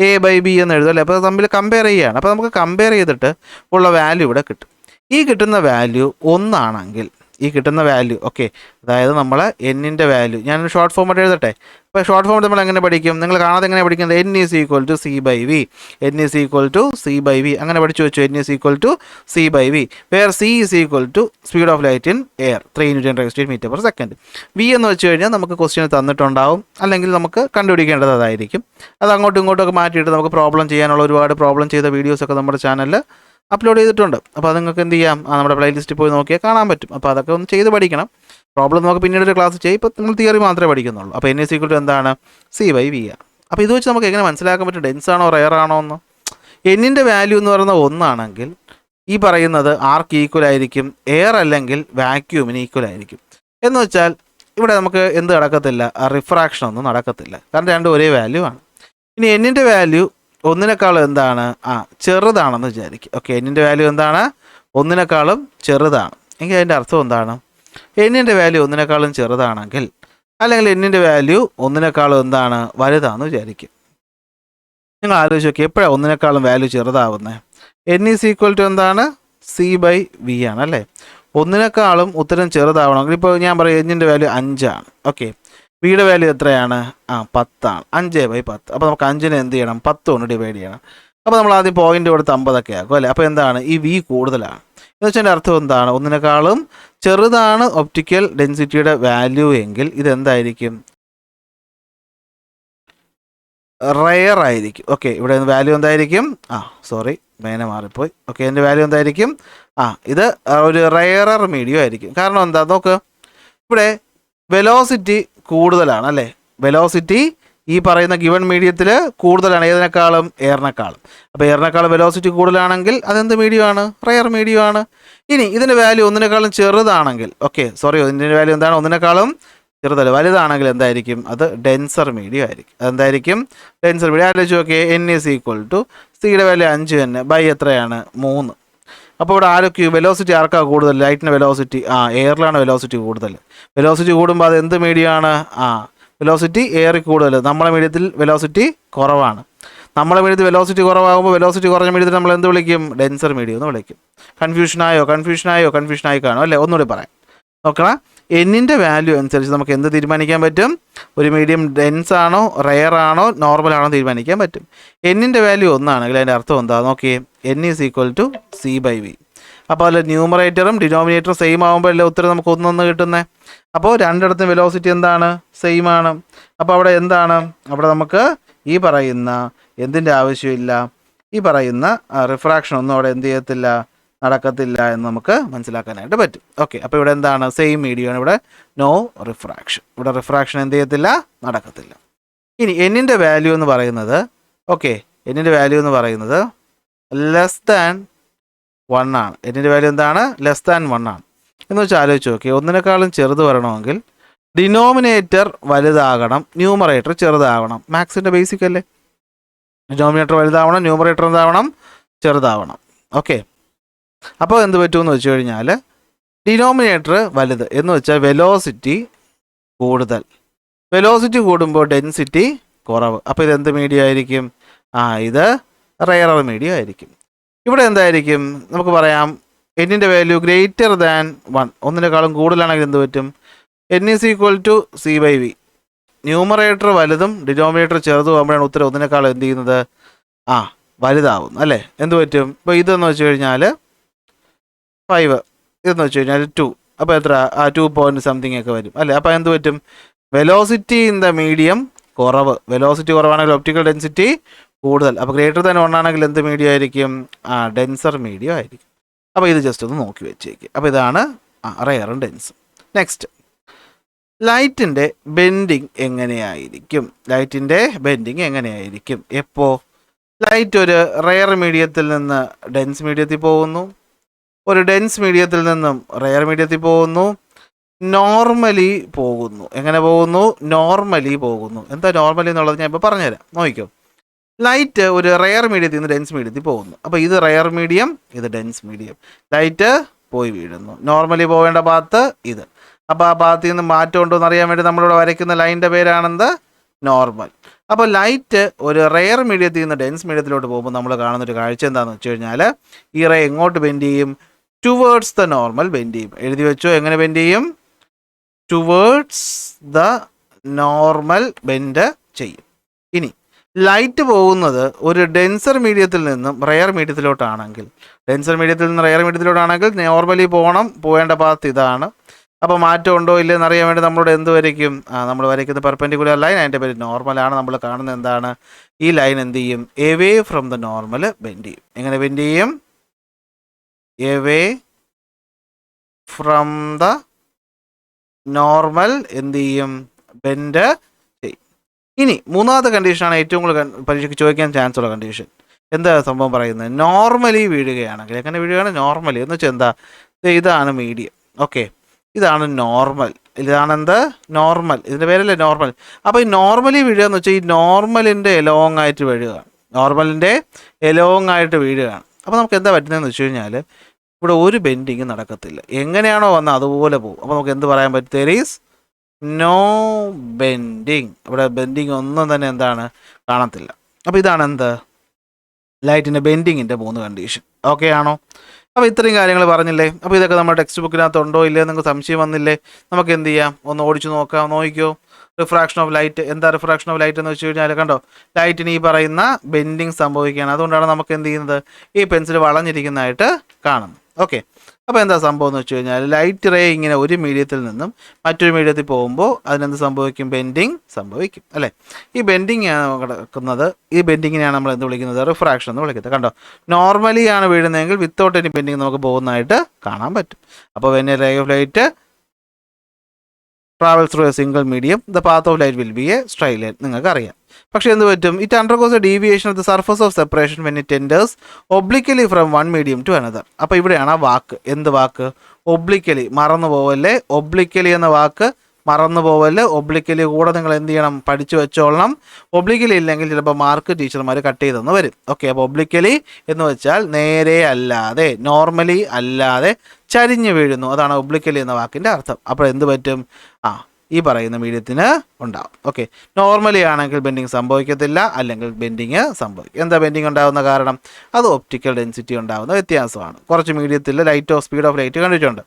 A/B എന്ന് എഴുതും അല്ലേ? അപ്പോൾ തമ്മിൽ കമ്പയർ ചെയ്യുകയാണ്. അപ്പോൾ നമുക്ക് കമ്പയർ ചെയ്തിട്ട് ഉള്ള വാല്യൂ ഇവിടെ കിട്ടും. ഈ കിട്ടുന്ന വാല്യൂ 1 ആണെങ്കിൽ ഈ കിട്ടുന്ന വാല്യൂ ഓക്കെ, അതായത് നമ്മൾ എന്നിൻ്റെ വാല്യൂ ഞാൻ ഷോർട്ട് ഫോമായിട്ട് എഴുതട്ടെ. അപ്പോൾ ഷോർട്ട് ഫോം നമ്മൾ എങ്ങനെ പഠിക്കും? നിങ്ങൾ കാണാതെ എങ്ങനെ പഠിക്കുന്നത്? N = C/V, N = C/V അങ്ങനെ പഠിച്ചു വെച്ചു. N = C/V where C = speed of light in air 3 × 10⁸ metre per second. V എന്ന് വെച്ച് കഴിഞ്ഞാൽ നമുക്ക് ക്വസ്റ്റ്യൻ തന്നിട്ടുണ്ടാവും, അല്ലെങ്കിൽ നമുക്ക് കണ്ടുപിടിക്കേണ്ടത് അതായിരിക്കും. അത് അങ്ങോട്ടും ഇങ്ങോട്ടൊക്കെ മാറ്റിയിട്ട് നമുക്ക് പ്രോബ്ലം ചെയ്യാനുള്ള ഒരുപാട് പ്രോബ്ലം ചെയ്ത വീഡിയോസൊക്കെ നമ്മുടെ ചാനലിൽ അപ്ലോഡ് ചെയ്തിട്ടുണ്ട്. അപ്പോൾ അത് നിങ്ങൾക്ക് എന്ത് ചെയ്യാം? നമ്മുടെ പ്ലേലിസ്റ്റിൽ പോയി നോക്കിയാൽ കാണാൻ പറ്റും. അപ്പോൾ അതൊക്കെ ഒന്ന് ചെയ്ത് പഠിക്കണം. പ്രോബ്ലം നമുക്ക് പിന്നീട് ഒരു ക്ലാസ് ചെയ്യും. ഇപ്പോൾ നിങ്ങൾ തിയറി മാത്രമേ പഠിക്കുന്നുള്ളൂ. അപ്പോൾ N = എന്താണ്? C/V ആണ്. അപ്പോൾ ഇത് വെച്ച് നമുക്ക് എങ്ങനെ മനസ്സിലാക്കാൻ പറ്റും ഡെൻസ് ആണോ റെയർ ആണോ എന്ന്? എന്നിൻ്റെ വാല്യൂ എന്ന് പറയുന്നത് 1 ആണെങ്കിൽ ഈ പറയുന്നത് ആർക്ക് ഈക്വൽ ആയിരിക്കും? എയർ അല്ലെങ്കിൽ വാക്യൂമിന് ഈക്വൽ ആയിരിക്കും. എന്ന് വെച്ചാൽ ഇവിടെ നമുക്ക് എന്ത് നടക്കത്തില്ല? റിഫ്രാക്ഷൻ ഒന്നും നടക്കത്തില്ല, കാരണം രണ്ടും ഒരേ വാല്യൂ ആണ്. ഇനി എന്നിൻ്റെ വാല്യൂ 1-നേക്കാളും എന്താണ്? ചെറുതാണെന്ന് വിചാരിക്കും. ഓക്കെ. എന്നിൻ്റെ വാല്യൂ എന്താണ്? 1-നേക്കാളും ചെറുതാണ്. എങ്കിൽ അതിൻ്റെ അർത്ഥം എന്താണ്? എന്നിൻ്റെ വാല്യൂ 1-നേക്കാളും ചെറുതാണെങ്കിൽ, അല്ലെങ്കിൽ എന്നിൻ്റെ വാല്യൂ 1-നേക്കാളും എന്താണ്? വലുതാണെന്ന് വിചാരിക്കും. നിങ്ങൾ ആലോചിച്ച് നോക്കി, എപ്പോഴാണ് 1-നേക്കാളും വാല്യൂ ചെറുതാവുന്നത്? N = എന്താണ്? C/V ആണല്ലേ. 1-നേക്കാളും ഉത്തരം ചെറുതാവണമെങ്കിൽ ഇപ്പോൾ ഞാൻ പറയും എന്നിൻ്റെ വാല്യൂ 5 ആണ്. ഓക്കെ. വിയുടെ വാല്യൂ എത്രയാണ്? 10 ആണ്. 5/10. അപ്പോൾ നമുക്ക് 5-നെ എന്ത് ചെയ്യണം? 10 കൊണ്ട് ഡിവൈഡ് ചെയ്യണം. അപ്പോൾ നമ്മൾ ആദ്യം പോയിൻ്റ് കൊടുത്ത് 50 ആക്കും അല്ലേ. അപ്പോൾ എന്താണ്? ഈ V കൂടുതലാണ്. എന്ന് വെച്ചാൽ അർത്ഥം എന്താണ്? 1-നേക്കാളും ചെറുതാണ് ഒപ്റ്റിക്കൽ ഡെൻസിറ്റിയുടെ വാല്യൂ എങ്കിൽ ഇതെന്തായിരിക്കും? റെയർ ആയിരിക്കും. ഓക്കെ, ഇവിടെ വാല്യൂ എന്തായിരിക്കും? സോറി, മേനെ മാറിപ്പോയി. ഓക്കെ, എൻ്റെ വാല്യൂ എന്തായിരിക്കും? ഇത് ഒരു റെയറർ മീഡിയം ആയിരിക്കും. കാരണം എന്താ നോക്ക്, ഇവിടെ വെലോസിറ്റി കൂടുതലാണ് അല്ലേ? വെലോസിറ്റി ഈ പറയുന്ന ഗിവൺ മീഡിയത്തിൽ കൂടുതലാണ്, ഏതിനേക്കാളും? എയറിനേക്കാളും. അപ്പോൾ എയറിനേക്കാളും വെലോസിറ്റി കൂടുതലാണെങ്കിൽ അതെന്ത് മീഡിയമാണ്? റെയർ മീഡിയമാണ്. ഇനി ഇതിൻ്റെ വാല്യൂ ഒന്നിനേക്കാളും ചെറുതാണെങ്കിൽ, ഓക്കെ സോറി, ഇതിൻ്റെ വാല്യൂ എന്താണ്? ഒന്നിനേക്കാളും ചെറുതല്ല, വലുതാണെങ്കിൽ എന്തായിരിക്കും? അത് ഡെൻസർ മീഡിയം ആയിരിക്കും. അതെന്തായിരിക്കും? Denser medium. ആലോചിച്ച് നോക്കിയേ, n = സിയുടെ വാല്യൂ 5 തന്നെ, ബൈ എത്രയാണ്? 3. അപ്പോൾ ഇവിടെ ആരൊക്കെ വെലോസിറ്റി ആർക്കാണ് കൂടുതൽ? ലൈറ്റിൻ്റെ വെലോസിറ്റി എയറിലാണ് വെലോസിറ്റി കൂടുതൽ. വെലോസിറ്റി കൂടുമ്പോൾ അത് എന്ത് മീഡിയമാണ്? വെലോസിറ്റി എയറിൽ കൂടുതൽ. നമ്മളെ മീഡിയത്തിൽ വെലോസിറ്റി കുറവാണ്. നമ്മളെ മീഡിയത്തിൽ വെലോസിറ്റി കുറവാകുമ്പോൾ വെലോസിറ്റി കുറഞ്ഞ മീഡിയത്തിൽ നമ്മൾ എന്ത് വിളിക്കും? ഡെൻസർ മീഡിയം എന്ന് വിളിക്കും. കൺഫ്യൂഷനായി കാണും അല്ലേ? ഒന്നുകൂടി പറയാം, നോക്കണം. എന്നിൻ്റെ വാല്യൂ അനുസരിച്ച് നമുക്ക് എന്ത് തീരുമാനിക്കാൻ പറ്റും? ഒരു മീഡിയം ഡെൻസ് ആണോ, റെയർ ആണോ, നോർമൽ ആണോ തീരുമാനിക്കാൻ പറ്റും. എന്നിൻ്റെ വാല്യൂ 1 ആണെങ്കിൽ അതിൻ്റെ അർത്ഥം എന്താ നോക്കിയേ? n = c/v. അപ്പോൾ അതിൽ ന്യൂമറേറ്ററും ഡിനോമിനേറ്ററും സെയിം ആകുമ്പോഴല്ലേ ഉത്തരം നമുക്ക് 1 കിട്ടുന്നത്. അപ്പോൾ രണ്ടിടത്തും വെലോസിറ്റി എന്താണ്? സെയിം ആണ്. അപ്പോൾ അവിടെ എന്താണ്? അവിടെ നമുക്ക് ഈ പറയുന്ന എന്തിൻ്റെ ആവശ്യമില്ല, ഈ പറയുന്ന റിഫ്രാക്ഷൻ ഒന്നും അവിടെ എന്ത് ചെയ്യത്തില്ല, നടക്കത്തില്ല എന്ന് നമുക്ക് മനസ്സിലാക്കാനായിട്ട് പറ്റും. ഓക്കെ, അപ്പോൾ ഇവിടെ എന്താണ്? സെയിം മീഡിയമാണ്, ഇവിടെ നോ റിഫ്രാക്ഷൻ. ഇവിടെ റിഫ്രാക്ഷൻ എന്ത് ചെയ്യത്തില്ല, നടക്കത്തില്ല. ഇനി എന്നിൻ്റെ വാല്യൂ എന്ന് പറയുന്നത്, ഓക്കെ, എന്നിൻ്റെ വാല്യൂ എന്ന് പറയുന്നത് <1 ആണ്. എന്നിൻ്റെ വാല്യൂ എന്താണ്? <1 ആണ്. എന്ന് വെച്ചാൽ ആലോചിച്ച് നോക്കി, ഒന്നിനേക്കാളും ചെറുത് വരണമെങ്കിൽ ഡിനോമിനേറ്റർ വലുതാകണം, ന്യൂമറേറ്റർ ചെറുതാവണം. മാത്സിൻ്റെ ബേസിക് അല്ലേ? ഡിനോമിനേറ്റർ വലുതാവണം, ന്യൂമറേറ്റർ എന്താവണം? ചെറുതാവണം. ഓക്കെ, അപ്പോൾ എന്ത് പറ്റുമെന്ന് വെച്ച് കഴിഞ്ഞാൽ ഡിനോമിനേറ്റർ വലുത് എന്ന് വെച്ചാൽ വെലോസിറ്റി കൂടുതൽ. വെലോസിറ്റി കൂടുമ്പോൾ ഡെൻസിറ്റി കുറവ്. അപ്പോൾ ഇതെന്ത് മീഡിയം ആയിരിക്കും? ഇത് റെയറർ മീഡിയം ആയിരിക്കും. ഇവിടെ എന്തായിരിക്കും? നമുക്ക് പറയാം എന്നിൻ്റെ വാല്യൂ >1, ഒന്നിനേക്കാളും കൂടുതലാണെങ്കിൽ എന്ത് പറ്റും? n = c/v. ന്യൂമറേറ്റർ വലുതും ഡിനോമിനേറ്റർ ചെറുതും ആകുമ്പോഴാണ് ഉത്തരം ഒന്നിനേക്കാളും എന്ത് ചെയ്യുന്നത്? വലുതാവുന്നു അല്ലേ? എന്ത് പറ്റും? ഇപ്പോൾ ഇതെന്ന് വെച്ച് കഴിഞ്ഞാൽ 5, ഇതെന്ന് വെച്ച് കഴിഞ്ഞാൽ 2. അപ്പോൾ എത്ര? 2 പോയിൻറ്റ് സംതിങ് ഒക്കെ വരും അല്ലേ? അപ്പോൾ എന്ത് പറ്റും? വെലോസിറ്റി ഇൻ ദ മീഡിയം കുറവ്. വെലോസിറ്റി കുറവാണെങ്കിൽ ഒപ്റ്റിക്കൽ ഡെൻസിറ്റി കൂടുതൽ. അപ്പോൾ >1 ആണെങ്കിൽ എന്ത് മീഡിയം ആയിരിക്കും? ഡെൻസർ മീഡിയം ആയിരിക്കും. അപ്പോൾ ഇത് ജസ്റ്റ് ഒന്ന് നോക്കി വെച്ചേക്ക്. അപ്പോൾ ഇതാണ് റെയറും ഡെൻസും. നെക്സ്റ്റ്, ലൈറ്റിൻ്റെ ബെൻഡിങ് എങ്ങനെയായിരിക്കും? ലൈറ്റിൻ്റെ ബെൻഡിങ് എങ്ങനെയായിരിക്കും? എപ്പോൾ ലൈറ്റ് ഒരു റെയർ മീഡിയത്തിൽ നിന്ന് ഡെൻസ് മീഡിയത്തിൽ പോകുന്നു, ഒരു ഡെൻസ് മീഡിയത്തിൽ നിന്നും റെയർ മീഡിയത്തിൽ പോകുന്നു, നോർമലി പോകുന്നു. എങ്ങനെ പോകുന്നു? നോർമലി പോകുന്നു. എന്താ നോർമലി എന്നുള്ളത് ഞാൻ ഇപ്പോൾ പറഞ്ഞുതരാം, നോക്കിക്കോ. ലൈറ്റ് ഒരു റെയർ മീഡിയത്തിൽ നിന്ന് ഡെൻസ് മീഡിയത്തിൽ പോകുന്നു. അപ്പോൾ ഇത് റെയർ മീഡിയം, ഇത് ഡെൻസ് മീഡിയം. ലൈറ്റ് പോയി വീഴുന്നു. നോർമലി പോകേണ്ട പാത്ത് ഇത്. അപ്പോൾ ആ പാത്തിൽ നിന്ന് മാറ്റം ഉണ്ടോ എന്ന് അറിയാൻ വേണ്ടി നമ്മളിവിടെ വരയ്ക്കുന്ന ലൈനിൻ്റെ പേരാണെന്ത്? നോർമൽ. അപ്പോൾ ലൈറ്റ് ഒരു റെയർ മീഡിയത്തിൽ നിന്ന് ഡെൻസ് മീഡിയത്തിലോട്ട് പോകുമ്പോൾ നമ്മൾ കാണുന്നൊരു കാഴ്ച എന്താണെന്ന് വെച്ച് കഴിഞ്ഞാൽ ഈ റേ എങ്ങോട്ട് ബെൻഡ് ചെയ്യും? ടുവേർഡ്സ് ദ നോർമൽ ബെൻഡ് ചെയ്യും. എഴുതി വെച്ചോ, എങ്ങനെ ബെൻഡ് ചെയ്യും? ടുവേർഡ്സ് ദ നോർമൽ ബെൻഡ് ചെയ്യും. ഇനി ലൈറ്റ് പോകുന്നത് ഒരു ഡെൻസർ മീഡിയത്തിൽ നിന്നും റെയർ മീഡിയത്തിലോട്ടാണെങ്കിൽ, ഡെൻസർ മീഡിയത്തിൽ നിന്ന് റെയർ മീഡിയത്തിലോട്ടാണെങ്കിൽ നോർമലി പോകേണ്ട പാത്ത് ഇതാണ്. അപ്പോൾ മാറ്റം ഉണ്ടോ ഇല്ലെന്ന് അറിയാൻ വേണ്ടി നമ്മളോട് എന്ത് വരയ്ക്കും? നമ്മൾ വരയ്ക്കുന്ന പെർപെൻഡിക്കുലർ ലൈൻ, അതിൻ്റെ പേര് നോർമലാണ്. നമ്മൾ കാണുന്നത് എന്താണ്? ഈ ലൈൻ എന്ത് ചെയ്യും? Away from the normal bend ചെയ്യും. എങ്ങനെ ബെൻഡ് ചെയ്യും? എവേ ഫ്രം ദ നോർമൽ എന്ത് ചെയ്യും? ബെൻഡ് ചെയ്യും. ഇനി മൂന്നാമത്തെ കണ്ടീഷനാണ് ഏറ്റവും കൂടുതൽ പരീക്ഷയ്ക്ക് ചോദിക്കാൻ ചാൻസ് ഉള്ള കണ്ടീഷൻ. എന്താ സംഭവം പറയുന്നത്? നോർമലി വീഴുകയാണെങ്കിൽ. എങ്ങനെ വീഴുകയാണ്? നോർമലി എന്ന് വെച്ചാൽ എന്താ? ഇതാണ് മീഡിയം. ഓക്കെ, ഇതാണ് നോർമൽ. ഇതാണെന്ത്? നോർമൽ. ഇതിൻ്റെ പേരല്ലേ നോർമൽ. അപ്പോൾ ഈ നോർമലി വീഴുക എന്ന് വെച്ചാൽ ഈ നോർമലിൻ്റെ എലോങ് ആയിട്ട് വീഴുകയാണ്. നോർമലിൻ്റെ എലോങ് ആയിട്ട് വീഴുകയാണ്. അപ്പോൾ നമുക്ക് എന്താ പറ്റുന്നതെന്ന് വെച്ച് കഴിഞ്ഞാൽ ഇവിടെ ഒരു ബെൻഡിങ് നടക്കത്തില്ല. എങ്ങനെയാണോ വന്നത് അതുപോലെ പോകും. അപ്പോൾ നമുക്ക് എന്ത് പറയാൻ പറ്റും? There is no bending. ഇവിടെ ബെൻഡിങ് ഒന്നും തന്നെ എന്താണ്? കാണത്തില്ല. അപ്പോൾ ഇതാണ് എന്ത്? ലൈറ്റിൻ്റെ ബെൻഡിങ്ങിൻ്റെ 3 കണ്ടീഷൻ. ഓക്കെ ആണോ? അപ്പോൾ ഇത്രയും കാര്യങ്ങൾ പറഞ്ഞില്ലേ? അപ്പോൾ ഇതൊക്കെ നമ്മുടെ ടെക്സ്റ്റ് ബുക്കിനകത്ത് ഉണ്ടോ ഇല്ലേ നിങ്ങൾക്ക് സംശയം വന്നില്ലേ? നമുക്ക് എന്ത് ചെയ്യാം? ഒന്ന് ഓടിച്ചു നോക്കാം. നോക്കിക്കോ, റിഫ്രാക്ഷൻ ഓഫ് ലൈറ്റ്. എന്താ റിഫ്രാക്ഷൻ ഓഫ് ലൈറ്റ് എന്ന് വെച്ച് കഴിഞ്ഞാൽ കണ്ടോ, ലൈറ്റിന് ഈ പറയുന്ന ബെൻഡിങ് സംഭവിക്കുകയാണ്. അതുകൊണ്ടാണ് നമുക്ക് എന്ത് ചെയ്യുന്നത്? ഈ പെൻസിൽ വളഞ്ഞിരിക്കുന്നതായിട്ട് കാണുന്നത്. ഓക്കെ, അപ്പോൾ എന്താ സംഭവം എന്ന് വെച്ച് കഴിഞ്ഞാൽ ലൈറ്റ് റേ ഇങ്ങനെ ഒരു മീഡിയത്തിൽ നിന്നും മറ്റൊരു മീഡിയത്തിൽ പോകുമ്പോൾ അതിനെന്ത് സംഭവിക്കും? ബെൻഡിങ് സംഭവിക്കും അല്ലേ? ഈ ബെൻഡിങ് ആണ് കിടക്കുന്നത്. ഈ ബെൻഡിങ്ങിനെയാണ് നമ്മൾ എന്ത് വിളിക്കുന്നത്? റിഫ്രാക്ഷൻ എന്ന് വിളിക്കുന്നത്. കണ്ടോ, നോർമലി ആണ് വീഴുന്നതെങ്കിൽ വിത്തൗട്ട് എനി ബെൻഡിങ് നമുക്ക് പോകുന്നതായിട്ട് കാണാൻ പറ്റും. അപ്പോൾ when a ray of light travels through a single medium, the path of light will be a straight line. നിങ്ങൾക്ക് അറിയാം. പക്ഷേ എന്ത് പറ്റും? It undergoes a deviation of the surface of separation when it enters obliquely from one medium to another. അപ്പോൾ ഇവിടെയാണ് ആ വാക്ക്. എന്ത് വാക്ക്? Obliquely. മറന്നു പോവല്ലേ? ഒബ്ലിക്കലി എന്ന വാക്ക് മറന്നു പോവല്ലേ? ഒബ്ലിക്കലി കൂടെ നിങ്ങൾ എന്ത് ചെയ്യണം? പഠിച്ചു വെച്ചോളണം. ഒബ്ലിക്കലി ഇല്ലെങ്കിൽ ചിലപ്പോൾ മാർക്ക് ടീച്ചർമാർ കട്ട് ചെയ്തെന്ന് വരും. ഓക്കെ, അപ്പോൾ ഒബ്ലിക്കലി എന്ന് വെച്ചാൽ നേരെ അല്ലാതെ, നോർമലി അല്ലാതെ ചരിഞ്ഞു വീഴുന്നു. അതാണ് ഒബ്ലിക്കലി എന്ന വാക്കിൻ്റെ അർത്ഥം. അപ്പോൾ എന്ത് പറ്റും? ഈ പറയുന്ന മീഡിയത്തിന് ഉണ്ടാവും. ഓക്കെ, നോർമലി ആണെങ്കിൽ ബെൻഡിങ് സംഭവിക്കത്തില്ല, അല്ലെങ്കിൽ ബെൻഡിങ് സംഭവിക്കും. എന്താ ബെൻഡിങ് ഉണ്ടാകുന്ന കാരണം? അത് ഒപ്റ്റിക്കൽ ഡെൻസിറ്റി ഉണ്ടാകുന്ന വ്യത്യാസമാണ്. കുറച്ച് മീഡിയത്തിൽ light of speed of light കണ്ടിട്ടുണ്ട്.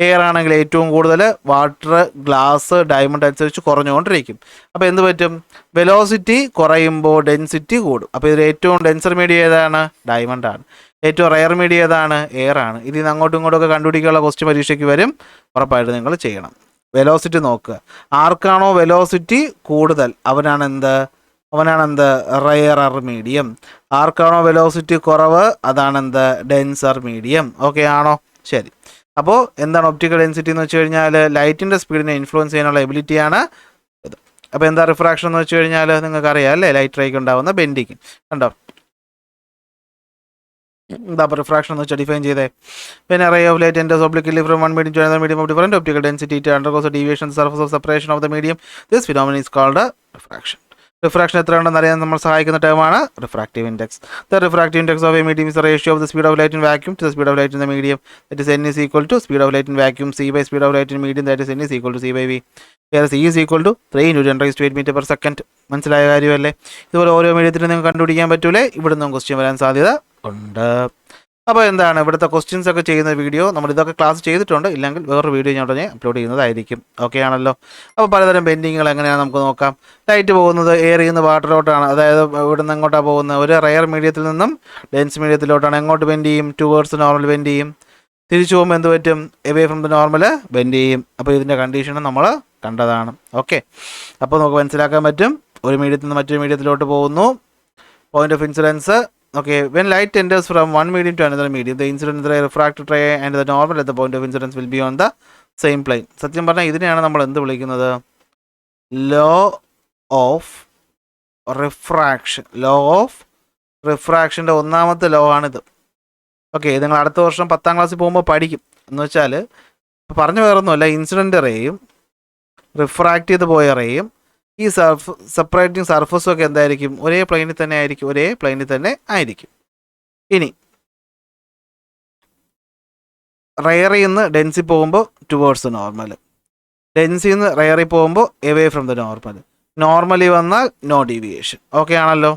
എയർ ആണെങ്കിൽ ഏറ്റവും കൂടുതൽ, വാട്ടർ, ഗ്ലാസ്, ഡയമണ്ട് അനുസരിച്ച് കുറഞ്ഞുകൊണ്ടിരിക്കും. അപ്പോൾ എന്ത് പറ്റും? വെലോസിറ്റി കുറയുമ്പോൾ ഡെൻസിറ്റി കൂടും. അപ്പോൾ ഇതിൽ ഏറ്റവും ഡെൻസർ മീഡിയ ഏതാണ്? ഡയമണ്ട് ആണ്. ഏറ്റവും റയർ മീഡിയ ഏതാണ്? എയർ ആണ്. ഇതിൽ നിന്ന് അങ്ങോട്ടും ഇങ്ങോട്ടും ഒക്കെ കണ്ടുപിടിക്കാനുള്ള ക്വസ്റ്റ്യൻ പരീക്ഷയ്ക്ക് വരും. ഉറപ്പായിട്ട് നിങ്ങൾ ചെയ്യണം. വെലോസിറ്റി നോക്കുക. ആർക്കാണോ വെലോസിറ്റി കൂടുതൽ അവനാണെന്ത്? Rarer medium. ആർക്കാണോ വെലോസിറ്റി കുറവ് അതാണെന്ത്? Denser medium. ഓക്കെ ആണോ? ശരി. അപ്പോൾ എന്താണ് ഒപ്റ്റിക്കൽ ഡെൻസിറ്റി എന്ന് വെച്ച് കഴിഞ്ഞാൽ ലൈറ്റിൻ്റെ സ്പീഡിനെ ഇൻഫ്ലുവൻസ് ചെയ്യാനുള്ള എബിലിറ്റിയാണ് ഇത്. അപ്പോൾ എന്താ റിഫ്രാക്ഷൻ എന്ന് വെച്ച് കഴിഞ്ഞാൽ നിങ്ങൾക്ക് അറിയാം അല്ലേ? ലൈറ്റ് റേക്ക് ഉണ്ടാകുന്ന ബെൻഡിങ്. കണ്ടോ, എന്താ റിഫ്രാക്ഷൻ എന്ന് വെച്ചാൽ ഡിഫൈൻ ചെയ്തേ? When a ray of light enters obliquely from one medium to another medium of different optical density, it undergoes a deviation in the surface of separation of the medium. This phenomenon is called a refraction. Refraction എത്രയുണ്ടെന്ന് അറിയാൻ നമ്മൾ സഹായിക്കുന്ന ടേമാണ് refractive index. The refractive index of a medium is the ratio of the speed of light in vacuum to the speed of light in the medium. That is n is equal to speed of light in vacuum c by speed of light in medium, that is n is equal to c by v. Here c is equal to 3 × 10⁸ meter per second. മനസ്സിലായ കാര്യമല്ലേ? ഇതുപോലെ ഓരോ മീഡിയത്തിനും നിങ്ങൾക്ക് കണ്ടുപിടിക്കാൻ പറ്റൂലേ? ഇവിടെ നിന്നും question വരാൻ സാധ്യത ഉണ്ട്. അപ്പോൾ എന്താണ് ഇവിടുത്തെ ക്വസ്റ്റ്യൻസ് ഒക്കെ ചെയ്യുന്ന വീഡിയോ നമ്മൾ ഇതൊക്കെ ക്ലാസ് ചെയ്തിട്ടുണ്ട്. ഇല്ലെങ്കിൽ വേറൊരു വീഡിയോ ഞാൻ ഉടനെ അപ്ലോഡ് ചെയ്യുന്നതായിരിക്കും. ഓക്കെ ആണല്ലോ? അപ്പോൾ പലതരം ബെൻഡിങ്ങുകൾ എങ്ങനെയാണ് നമുക്ക് നോക്കാം. ലൈറ്റ് പോകുന്നത് എയറിൽ നിന്ന് വാട്ടറിലോട്ടാണ്. അതായത് ഇവിടെ നിന്ന് എങ്ങോട്ടാണ് പോകുന്നത്? ഒരു റയർ മീഡിയത്തിൽ നിന്നും ഡെൻസ് മീഡിയത്തിലോട്ടാണ്. എങ്ങോട്ട് ബെൻഡ് ചെയ്യും? ടുവേർഡ്സ് നോർമൽ ബെൻഡ് ചെയ്യും. തിരിച്ചു പോകുമ്പോൾ എന്ത് പറ്റും? Away from the normal bend ചെയ്യും. അപ്പോൾ ഇതിൻ്റെ കണ്ടീഷനും നമ്മൾ കണ്ടതാണ്. ഓക്കെ, അപ്പോൾ നമുക്ക് മനസ്സിലാക്കാൻ പറ്റും. ഒരു മീഡിയത്തിൽ നിന്ന് മറ്റൊരു മീഡിയത്തിലോട്ട് പോകുന്നു. Point of incidence. Okay, when light enters from one medium to another medium, the incident ray, refracted ray and the normal at the point of incidence will be on the same plane. സത്യം പറഞ്ഞാൽ ഇതിനെയാണ് നമ്മൾ എന്ത് വിളിക്കുന്നത്? Law of refraction. Law of റിഫ്രാക്ഷൻ്റെ ഒന്നാമത്തെ law ആണിത്. Okay, നിങ്ങൾ അടുത്ത വർഷം 10ാം ക്ലാസ്സിൽ പോകുമ്പോൾ പഠിക്കും. എന്ന് വെച്ചാൽ പറഞ്ഞു വേറൊന്നുമല്ല, ഇൻസിഡൻ്റ് റേയും റിഫ്രാക്റ്റ് ചെയ്ത് പോയ റേയും ഈ സെപ്പറേറ്റിംഗ് സർഫസും ഒക്കെ എന്തായിരിക്കും? ഒരേ പ്ലെയിനിൽ തന്നെ ആയിരിക്കും. ഇനി റയറിൽ നിന്ന് ഡെൻസിൽ പോകുമ്പോൾ ടുവേർഡ്സ് നോർമൽ, ഡെൻസിൽ നിന്ന് റയറിൽ പോകുമ്പോൾ away from the normal, normally വന്നാൽ നോ ഡീവിയേഷൻ. ഓക്കെ ആണല്ലോ?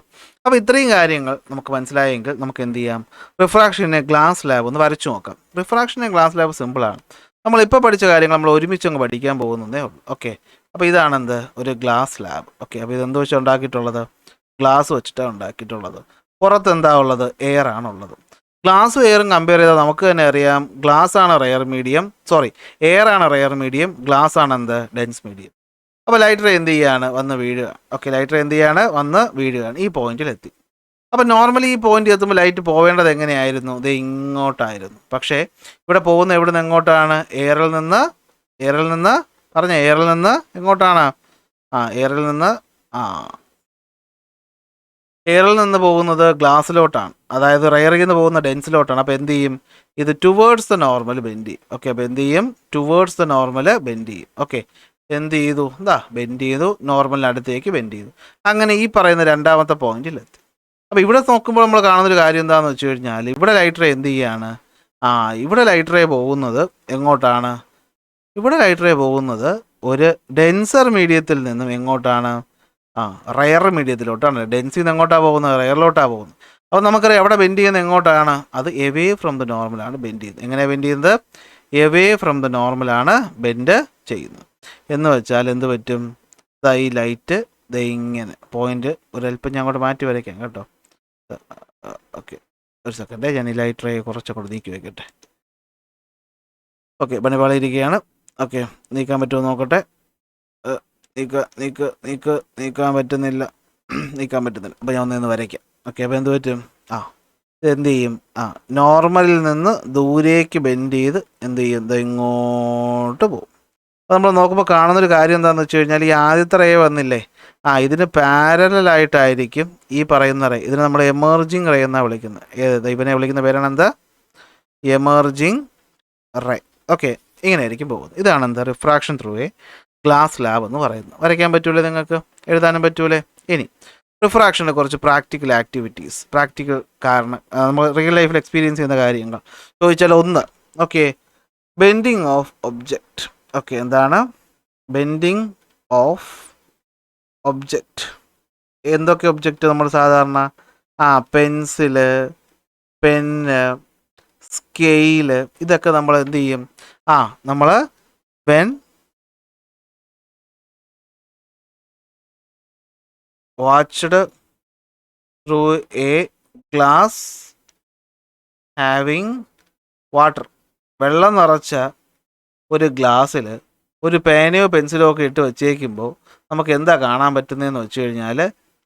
അപ്പോൾ ഇത്രയും കാര്യങ്ങൾ നമുക്ക് മനസ്സിലായെങ്കിൽ നമുക്ക് എന്ത് ചെയ്യാം? റിഫ്രാക്ഷനെ ഗ്ലാസ് ലാബ് ഒന്ന് വരച്ചു നോക്കാം. റിഫ്രാക്ഷനെ ഗ്ലാസ് ലാബ് സിമ്പിളാണ്. നമ്മളിപ്പോൾ പഠിച്ച കാര്യങ്ങൾ നമ്മൾ ഒരുമിച്ച് അങ്ങ് പഠിക്കാൻ പോകുന്നതേ ഉള്ളൂ. ഓക്കെ, അപ്പോൾ ഇതാണെന്ത്? ഒരു ഗ്ലാസ് ലാബ്. ഓക്കെ, അപ്പോൾ ഇതെന്ത് വെച്ചാൽ ഉണ്ടാക്കിയിട്ടുള്ളത്? ഗ്ലാസ് വെച്ചിട്ടാണ് ഉണ്ടാക്കിയിട്ടുള്ളത്. പുറത്ത് എന്താ ഉള്ളത്? എയർ ആണുള്ളത്. ഗ്ലാസും എയറും കമ്പയർ ചെയ്താൽ നമുക്ക് തന്നെ അറിയാം, ഗ്ലാസ് ആണ് റയർ മീഡിയം, എയർ ആണ് റയർ മീഡിയം, ഗ്ലാസ് ആണ് എന്ത്? Dense medium. അപ്പോൾ ലൈറ്റ് റേ എന്ത് ചെയ്യാണ്? വന്ന് വീഴുക. ഓക്കെ, ലൈറ്റ് റേ എന്ത് ചെയ്യാണ്? വന്ന് വീഴുകയാണ്. ഈ പോയിന്റിലെത്തി. അപ്പോൾ നോർമലി ഈ പോയിന്റ് എത്തുമ്പോൾ ലൈറ്റ് പോവേണ്ടത് എങ്ങനെയായിരുന്നു? ഇത് ഇങ്ങോട്ടായിരുന്നു. പക്ഷേ ഇവിടെ പോകുന്ന എവിടെ നിന്ന് എങ്ങോട്ടാണ്? എയറിൽ നിന്ന് എങ്ങോട്ടാണ്? എയറിൽ നിന്ന് പോകുന്നത് ഗ്ലാസ്സിലോട്ടാണ്. അതായത് റയറിൽ നിന്ന് പോകുന്ന ഡെൻസിലോട്ടാണ്. അപ്പോൾ എന്ത് ചെയ്യും? ഇത് ടുവേർഡ്സ് ദ നോർമൽ ബെൻഡ് ചെയ്യും. ഓക്കെ, അപ്പോൾ എന്ത് ചെയ്യും? ടുവേർഡ്സ് ദ നോർമൽ ബെൻഡ് ചെയ്യും. ഓക്കെ, എന്ത് ചെയ്തു? ബെൻഡ് ചെയ്തു, നോർമലിന് അടുത്തേക്ക് ബെൻഡ് ചെയ്തു. അങ്ങനെ ഈ പറയുന്ന രണ്ടാമത്തെ പോയിന്റിലെത്തി. അപ്പോൾ ഇവിടെ നോക്കുമ്പോൾ നമ്മൾ കാണുന്നൊരു കാര്യം എന്താണെന്ന് വെച്ച് കഴിഞ്ഞാൽ, ഇവിടെ ലൈറ്റ് റേ എന്ത് ചെയ്യാണ്? ഇവിടെ ലൈറ്റ് റേ പോകുന്നത് എങ്ങോട്ടാണ്? ഇവിടെ ലൈറ്റ് റേ പോകുന്നത് ഒരു ഡെൻസർ മീഡിയത്തിൽ നിന്നും എങ്ങോട്ടാണ്? റയർ മീഡിയത്തിലോട്ടാണ്. ഡെൻസിൽ നിന്ന് എങ്ങോട്ടാണ് പോകുന്നത്? റയറിലോട്ടാണ് പോകുന്നത്. അപ്പോൾ നമുക്കറിയാം എവിടെ ബെൻഡ് ചെയ്യുന്നത് എങ്ങോട്ടാണ്? അത് എവേ ഫ്രം ദ നോർമലാണ് ബെൻഡ് ചെയ്യുന്നത്. എങ്ങനെയാണ് ബെൻഡ് ചെയ്യുന്നത്? എവേ ഫ്രം ദ നോർമലാണ് ബെൻഡ് ചെയ്യുന്നത്. എന്ന് വെച്ചാൽ എന്ത് പറ്റും? ഈ ലൈറ്റ് ഇങ്ങനെ പോയിന്റ് ഒരല്പം ഞാൻ അങ്ങോട്ട് മാറ്റി വരയ്ക്കാം കേട്ടോ. ഓക്കെ, ഒരു സെക്കൻഡ്, ഞാൻ ഈ ലൈറ്റ് റേ കുറച്ചൊക്കെ നീക്കി വയ്ക്കട്ടെ. ഓക്കെ, പണിപാളിയിരിക്കുകയാണ്. ഓക്കെ, നീക്കാൻ പറ്റുമോ നോക്കട്ടെ. നീക്കാൻ പറ്റുന്നില്ല. നീക്കാൻ പറ്റുന്നില്ല. അപ്പോൾ ഞാൻ ഒന്നേന്ന് വരയ്ക്കാം. ഓക്കെ, അപ്പോൾ എന്ത് പറ്റും? ഇതെന്ത് ചെയ്യും? നോർമലിൽ നിന്ന് ദൂരേക്ക് ബെൻഡ് ചെയ്ത് എന്ത് ചെയ്യും? ഇത് ഇങ്ങോട്ട് പോകും. അപ്പോൾ നമ്മൾ നോക്കുമ്പോൾ കാണുന്നൊരു കാര്യം എന്താണെന്ന് വെച്ച് കഴിഞ്ഞാൽ, ഈ ആദ്യത്തെ റേ വന്നില്ലേ, ഇതിന് പാരലായിട്ടായിരിക്കും ഈ പറയുന്ന റേ. ഇതിന് നമ്മൾ എമർജിങ് റേ എന്നാണ് വിളിക്കുന്നത്. ഇവനെ വിളിക്കുന്ന പേരാണ് എന്താ? Emerging ray. ഓക്കെ, ഇങ്ങനെ ആയിരിക്കും പോകുന്നത്. ഇതാണ് എന്താ? Refraction through a glass slab എന്ന് പറയുന്നത്. വരയ്ക്കാൻ പറ്റൂലേ നിങ്ങൾക്ക്? എഴുതാനും പറ്റൂലേ? ഇനി റിഫ്രാക്ഷൻ്റെ കുറച്ച് പ്രാക്ടിക്കൽ ആക്ടിവിറ്റീസ്, പ്രാക്ടിക്കൽ കാരണം നമ്മൾ റിയൽ ലൈഫിൽ എക്സ്പീരിയൻസ് ചെയ്യുന്ന കാര്യങ്ങൾ ചോദിച്ചാൽ, ഒന്ന്, okay, bending of object. Okay, എന്താണ് ബെൻഡിങ് ഓഫ് ഒബ്ജക്റ്റ്? എന്തൊക്കെ ഒബ്ജക്റ്റ് നമ്മൾ സാധാരണ? പെൻസില്, പെന്ന്, സ്കെയില്, ഇതൊക്കെ നമ്മൾ എന്ത് ചെയ്യും? നമ്മൾ when watched through a glass having water. വെള്ളം നിറച്ച ഒരു ഗ്ലാസ്സിൽ ഒരു പേനയോ പെൻസിലോ ഒക്കെ ഇട്ട് വെച്ചേക്കുമ്പോൾ നമുക്ക് എന്താ കാണാൻ പറ്റുന്നതെന്ന് വെച്ച് കഴിഞ്ഞാൽ,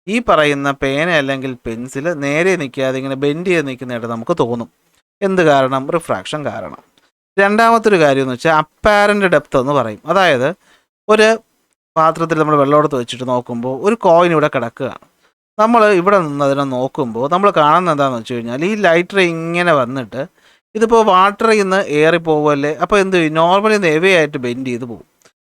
ഈ പറയുന്ന പേന അല്ലെങ്കിൽ പെൻസിൽ നേരെ നിൽക്കാതെ ഇങ്ങനെ ബെൻഡ് ചെയ്ത് നിൽക്കുന്നതായിട്ട് നമുക്ക് തോന്നും. എന്ത് കാരണം? റിഫ്രാക്ഷൻ കാരണം. രണ്ടാമത്തെ ഒരു കാര്യം എന്ന് വെച്ചാൽ അപ്പാരൻ്റ് ഡെപ്ത് എന്ന് പറയും. അതായത് ഒരു പാത്രത്തിൽ നമ്മൾ വെള്ളമെടുത്ത് വെച്ചിട്ട് നോക്കുമ്പോൾ ഒരു കോയിൻ ഇവിടെ കിടക്കുകയാണ്. നമ്മൾ ഇവിടെ നിന്ന് അതിനെ നോക്കുമ്പോൾ നമ്മൾ കാണുന്നത് എന്താണെന്ന് വെച്ച് കഴിഞ്ഞാൽ, ഈ ലൈറ്റർ ഇങ്ങനെ വന്നിട്ട് ഇതിപ്പോൾ വാട്ടറിൽ നിന്ന് ഏറി പോകുമല്ലേ, അപ്പോൾ എന്ത് ചെയ്യും? നോർമലി ഒന്ന് ഹെവി ആയിട്ട് ബെൻഡ് ചെയ്ത് പോകും.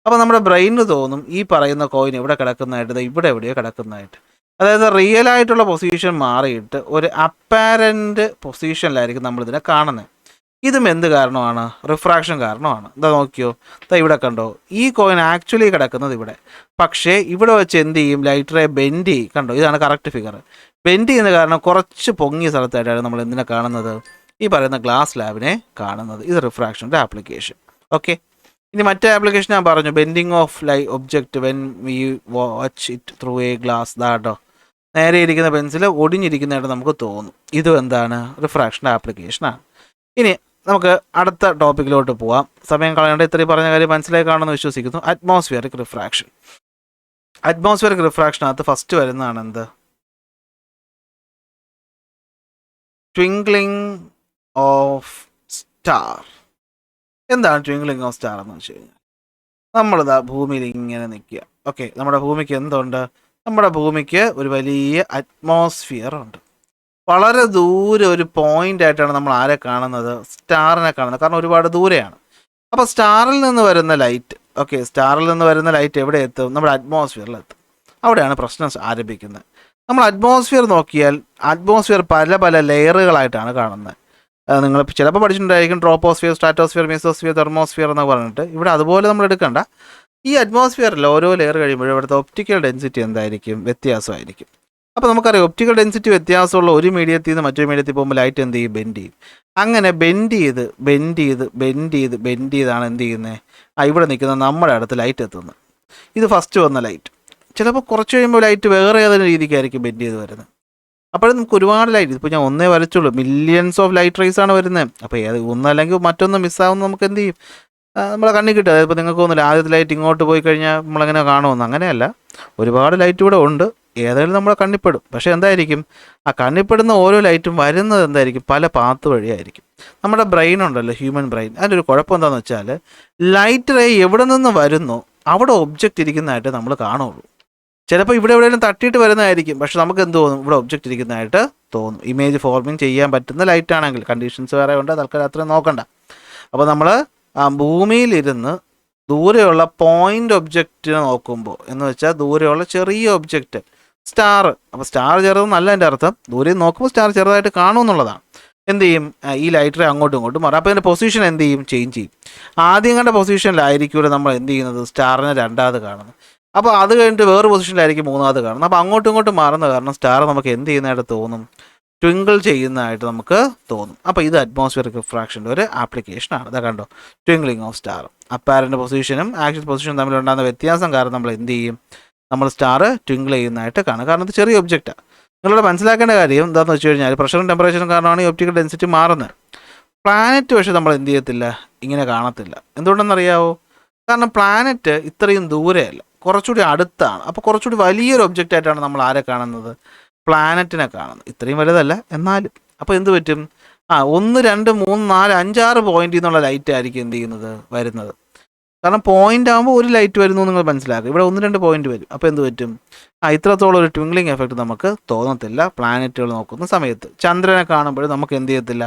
അപ്പോൾ നമ്മുടെ ബ്രെയിന് തോന്നും ഈ പറയുന്ന കോയിൻ ഇവിടെ കിടക്കുന്നതായിട്ട്, ഇവിടെ എവിടെയോ കിടക്കുന്നതായിട്ട്. അതായത് റിയൽ ആയിട്ടുള്ള പൊസിഷൻ മാറിയിട്ട് ഒരു അപ്പാരൻ്റ് പൊസിഷനിലായിരിക്കും നമ്മളിതിനെ കാണുന്നത്. ഇതും എന്ത് കാരണമാണ്? റിഫ്രാക്ഷൻ കാരണമാണ്. എന്താ നോക്കിയോ, ഇവിടെ കണ്ടോ, ഈ കോയിൻ ആക്ച്വലി കിടക്കുന്നത് ഇവിടെ, പക്ഷേ ഇവിടെ വെച്ച് എന്ത് ചെയ്യും? ലൈറ്ററെ ബെൻഡ് ചെയ്യും. കണ്ടോ, ഇതാണ് കറക്റ്റ് ഫിഗർ. ബെൻഡ് ചെയ്യുന്ന കാരണം കുറച്ച് പൊങ്ങിയ സ്ഥലത്തായിട്ടാണ് നമ്മൾ എന്തിനെ കാണുന്നത്? ഈ പറയുന്ന ഗ്ലാസ് സ്ലാബിനെ കാണുന്നത്. ഇത് റിഫ്രാക്ഷൻ്റെ ആപ്ലിക്കേഷൻ. ഓക്കെ, ഇനി മറ്റേ ആപ്ലിക്കേഷൻ ഞാൻ പറഞ്ഞു, bending of object when we watch it through a glass. ദാട്ടോ, നേരെ ഇരിക്കുന്ന പെൻസിൽ ഒടിഞ്ഞിരിക്കുന്നതായിട്ട് നമുക്ക് തോന്നും. ഇതും എന്താണ്? റിഫ്രാക്ഷൻ്റെ ആപ്ലിക്കേഷനാണ്. ഇനി നമുക്ക് അടുത്ത ടോപ്പിക്കിലോട്ട് പോവാം. സമയം കളയേണ്ട, ഇത്രയും പറഞ്ഞ കാര്യം മനസ്സിലായി കാണുമെന്ന് വിശ്വസിക്കുന്നു. Atmospheric refraction. അറ്റ്മോസ്ഫിയറിക് റിഫ്രാക്ഷനകത്ത് ഫസ്റ്റ് വരുന്നതാണ് എന്ത്? Twinkling of star. എന്താണ് ട്വിങ്ക്ലിംഗ് ഓഫ് സ്റ്റാർ എന്ന് വെച്ച് കഴിഞ്ഞാൽ, നമ്മളിതാ ഭൂമിയിൽ ഇങ്ങനെ നിൽക്കുക. ഓക്കെ, നമ്മുടെ ഭൂമിക്ക് എന്തുണ്ട്? നമ്മുടെ ഭൂമിക്ക് ഒരു വലിയ അറ്റ്മോസ്ഫിയർ ഉണ്ട്. വളരെ ദൂരെ ഒരു പോയിന്റ് ആയിട്ടാണ് നമ്മൾ ആരെ കാണുന്നത്? സ്റ്റാറിനെ കാണുന്നത്. കാരണം ഒരുപാട് ദൂരെയാണ്. അപ്പോൾ സ്റ്റാറിൽ നിന്ന് വരുന്ന ലൈറ്റ്, ഓക്കെ, സ്റ്റാറിൽ നിന്ന് വരുന്ന ലൈറ്റ് എവിടെ എത്തും? നമ്മുടെ അറ്റ്മോസ്ഫിയറിലെത്തും. അവിടെയാണ് പ്രശ്നം ആരംഭിക്കുന്നത്. നമ്മൾ അറ്റ്മോസ്ഫിയർ നോക്കിയാൽ അറ്റ്മോസ്ഫിയർ പല പല ലെയറുകളായിട്ടാണ് കാണുന്നത്. നിങ്ങൾ ചിലപ്പോൾ പഠിച്ചിട്ടുണ്ടായിരിക്കും ട്രോപ്പോസ്ഫിയർ, സ്ട്രാറ്റോസ്ഫിയർ, മെസോസ്ഫിയർ, തെർമോസ്ഫിയർ എന്ന് പറഞ്ഞിട്ട്. ഇവിടെ അതുപോലെ നമ്മൾ എടുക്കണ്ട. ഈ അറ്റ്മോസ്ഫിയറിൽ ഓരോ ലെയർ കഴിയുമ്പോഴും ഇവിടുത്തെ ഒപ്റ്റിക്കൽ ഡെൻസിറ്റി എന്തായിരിക്കും? വ്യത്യാസമായിരിക്കും. അപ്പോൾ നമുക്കറിയാം, ഒപ്റ്റിക്കൽ ഡെൻസിറ്റി വ്യത്യാസമുള്ള ഒരു മീഡിയത്തിൽ നിന്ന് മറ്റൊരു മീഡിയത്തിൽ പോകുമ്പോൾ ലൈറ്റ് എന്ത് ചെയ്യും? ബെൻഡ് ചെയ്യും. അങ്ങനെ ബെൻഡ് ചെയ്താണ് എന്ത് ചെയ്യുന്നത്? ഇവിടെ നിൽക്കുന്ന നമ്മുടെ അടുത്ത് ലൈറ്റ് എത്തുന്നത്. ഇത് ഫസ്റ്റ് വന്ന ലൈറ്റ്. ചിലപ്പോൾ കുറച്ച് കഴിയുമ്പോൾ ലൈറ്റ് വേറെ ഏതെങ്കിലും രീതിക്കായിരിക്കും ബെൻഡ് ചെയ്ത് വരുന്നത്. അപ്പോഴും നമുക്ക് ഒരുപാട് ലൈറ്റ്, ഇപ്പോൾ ഞാൻ ഒന്നേ വരച്ചുള്ളൂ, മില്യൺസ് ഓഫ് ലൈറ്റ് റേസ് ആണ് വരുന്നത്. അപ്പോൾ ഒന്നല്ലെങ്കിൽ മറ്റൊന്ന് മിസ്സാവുന്ന നമുക്ക് എന്ത് ചെയ്യും? നമ്മളെ കണ്ണിൽ കിട്ടും. അതായത് ഇപ്പോൾ നിങ്ങൾക്ക് തോന്നില്ല ആദ്യത്തെ ലൈറ്റ് ഇങ്ങോട്ട് പോയി കഴിഞ്ഞാൽ നമ്മളെങ്ങനെ കാണുമെന്ന്. അങ്ങനെയല്ല, ഒരുപാട് ലൈറ്റ് ഇവിടെ ഉണ്ട്. ഏതായാലും നമ്മളെ കണ്ണിപ്പെടും. പക്ഷേ എന്തായിരിക്കും? കണ്ണിപ്പെടുന്ന ഓരോ ലൈറ്റും വരുന്നത് എന്തായിരിക്കും? പല പാത്ത് വഴിയായിരിക്കും. നമ്മുടെ ബ്രെയിൻ ഉണ്ടല്ലോ, ഹ്യൂമൻ ബ്രെയിൻ, അതിൻ്റെ ഒരു കുഴപ്പം എന്താണെന്ന് വെച്ചാൽ, ലൈറ്റ് റേ എവിടെ നിന്ന് വരുന്നോ അവിടെ ഒബ്ജക്റ്റ് ഇരിക്കുന്നതായിട്ട് നമ്മൾ കാണുള്ളൂ. ചിലപ്പോൾ ഇവിടെ എവിടെയെങ്കിലും തട്ടിയിട്ട് വരുന്നതായിരിക്കും, പക്ഷെ നമുക്ക് എന്ത് തോന്നും? ഇവിടെ ഒബ്ജക്റ്റ് ഇരിക്കുന്നതായിട്ട് തോന്നും. ഇമേജ് ഫോർമിങ് ചെയ്യാൻ പറ്റുന്ന ലൈറ്റ് ആണെങ്കിൽ. കണ്ടീഷൻസ് വേറെ ഉണ്ട്, തൽക്കാലം അത്രയും നോക്കണ്ട. അപ്പോൾ നമ്മൾ ഭൂമിയിലിരുന്ന് ദൂരെയുള്ള പോയിന്റ് ഒബ്ജക്റ്റിനെ നോക്കുമ്പോൾ, എന്ന് വെച്ചാൽ ദൂരെയുള്ള ചെറിയ ഒബ്ജക്റ്റ്, സ്റ്റാർ. അപ്പോൾ സ്റ്റാർ ചെറുതെന്നല്ല എൻ്റെ അർത്ഥം, ദൂരെ നോക്കുമ്പോൾ സ്റ്റാർ ചെറുതായിട്ട് കാണുമെന്നുള്ളതാണ്. എന്ത് ചെയ്യും? ഈ ലൈറ്ററെ അങ്ങോട്ടും ഇങ്ങോട്ടും മാറും. അപ്പോൾ അതിൻ്റെ പൊസിഷൻ എന്ത് ചെയ്യും? ചേഞ്ച് ചെയ്യും. ആദ്യം കണ്ട പൊസിഷനിലായിരിക്കും നമ്മൾ എന്ത് ചെയ്യുന്നത്? സ്റ്റാറിനെ രണ്ടാമത് കാണുന്നത്. അപ്പോൾ അത് കഴിഞ്ഞിട്ട് വേറെ പൊസിഷനിലായിരിക്കും മൂന്നാമത് കാണുന്നത്. അപ്പോൾ അങ്ങോട്ടും ഇങ്ങോട്ടും മാറുന്ന കാരണം സ്റ്റാർ നമുക്ക് എന്ത് ചെയ്യുന്നതായിട്ട് തോന്നും? ട്വിങ്കിൾ ചെയ്യുന്നതായിട്ട് നമുക്ക് തോന്നും. അപ്പോൾ ഇത് അറ്റ്മോസ്ഫിയറിക് റിഫ്രാക്ഷൻ്റെ ഒരു ആപ്ലിക്കേഷനാണ്. ഇതാ കണ്ടോ, ട്വിങ്കിളിംഗ് ഓഫ് സ്റ്റാർ. അപ്പാരൻ്റ് പൊസിഷനും ആക്ച്വൽ പൊസിഷനും തമ്മിലുണ്ടാകുന്ന വ്യത്യാസം കാരണം നമ്മൾ എന്ത് ചെയ്യും? നമ്മൾ സ്റ്റാർ ട്വിങ്കിൾ ചെയ്യുന്നതായിട്ട് കാണും. കാരണം ഇത് ചെറിയ ഒബ്ജക്റ്റാണ്. നിങ്ങളിവിടെ മനസ്സിലാക്കേണ്ട കാര്യം എന്താണെന്ന് വെച്ച് കഴിഞ്ഞാൽ, പ്രഷറും ടെമ്പറേച്ചറും കാരണമാണ് ഈ ഒപ്റ്റിക്കൽ ഡെൻസിറ്റി മാറുന്നത്. പ്ലാനറ്റ് പക്ഷെ നമ്മൾ എന്ത് ചെയ്യത്തില്ല, ഇങ്ങനെ കാണത്തില്ല. എന്തുകൊണ്ടെന്നറിയാവോ? കാരണം പ്ലാനറ്റ് ഇത്രയും ദൂരെയല്ല, കുറച്ചുകൂടി അടുത്താണ്. അപ്പോൾ കുറച്ചുകൂടി വലിയൊരു ഒബ്ജക്റ്റ് ആയിട്ടാണ് നമ്മൾ ആരെ കാണുന്നത്? പ്ലാനറ്റിനെ കാണുന്നത്. ഇത്രയും വലുതല്ല എന്നാലും. അപ്പോൾ എന്ത് പറ്റും? 1 2 3 4 5 6 പോയിന്റിൽ നിന്നുള്ള ലൈറ്റ് ആയിരിക്കും എന്ത് ചെയ്യുന്നത്, വരുന്നത്. കാരണം പോയിന്റ് ആകുമ്പോൾ ഒരു ലൈറ്റ് വരുന്നു നിങ്ങൾ മനസ്സിലാക്കുക. ഇവിടെ 1 2 പോയിന്റ് വരും. അപ്പോൾ എന്ത് പറ്റും? ഇത്രത്തോളം ഒരു ട്വിങ്ക്ലിംഗ് എഫക്റ്റ് നമുക്ക് തോന്നത്തില്ല പ്ലാനറ്റുകൾ നോക്കുന്ന സമയത്ത്. ചന്ദ്രനെ കാണുമ്പോൾ നമുക്ക് എന്ത് ചെയ്യത്തില്ല,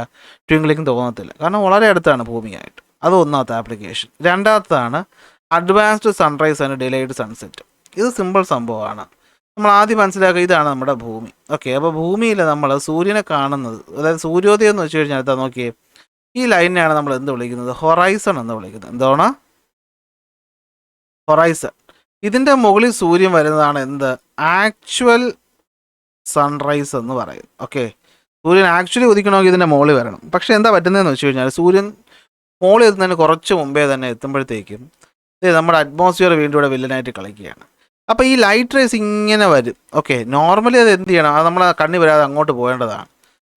ട്വിങ്ക്ലിംഗ് തോന്നത്തില്ല, കാരണം വളരെ അടുത്താണ് ഭൂമിയായിട്ട്. അത് ഒന്നാമത്തെ ആപ്ലിക്കേഷൻ. രണ്ടാമത്താണ് advanced sunrise and delayed sunset. ഇത് സിമ്പിൾ സംഭവമാണ്. നമ്മൾ ആദ്യം മനസ്സിലാക്കുക, ഇതാണ് നമ്മുടെ ഭൂമി. ഓക്കെ, അപ്പോൾ ഭൂമിയിൽ നമ്മൾ സൂര്യനെ കാണുന്നത്, അതായത് സൂര്യോദയം എന്ന് വെച്ച് കഴിഞ്ഞാൽ എന്താ നോക്കിയേ, ഈ ലൈനിനെയാണ് നമ്മൾ എന്ത് വിളിക്കുന്നത്? ഹൊറൈസൺ എന്ന് വിളിക്കുന്നത്. എന്താണ് ഹൊറൈസൺ? ഇതിൻ്റെ മുകളിൽ സൂര്യൻ വരുന്നതാണ് എന്ത്? ആക്ച്വൽ സൺറൈസ് എന്ന് പറയും. ഓക്കെ, സൂര്യൻ ആക്ച്വലി ഉദിക്കണമെങ്കിൽ ഇതിൻ്റെ മുകളിൽ വരണം. പക്ഷേ എന്താ പറ്റുന്നതെന്ന് വെച്ച് കഴിഞ്ഞാൽ സൂര്യൻ മുകളിൽ എത്തുന്നതിന് കുറച്ച് മുമ്പേ തന്നെ എത്തുമ്പോഴത്തേക്കും നമ്മുടെ അറ്റ്മോസ്ഫിയർ വീണ്ടും ഇവിടെ വില്ലനായിട്ട് കളിക്കുകയാണ്. അപ്പോൾ ഈ ലൈറ്റ് റേസ് ഇങ്ങനെ വരും. ഓക്കെ, നോർമലി അത് എന്ത് ചെയ്യണം? അത് നമ്മളെ കണ്ണി വരാതെ അങ്ങോട്ട് പോകേണ്ടതാണ്.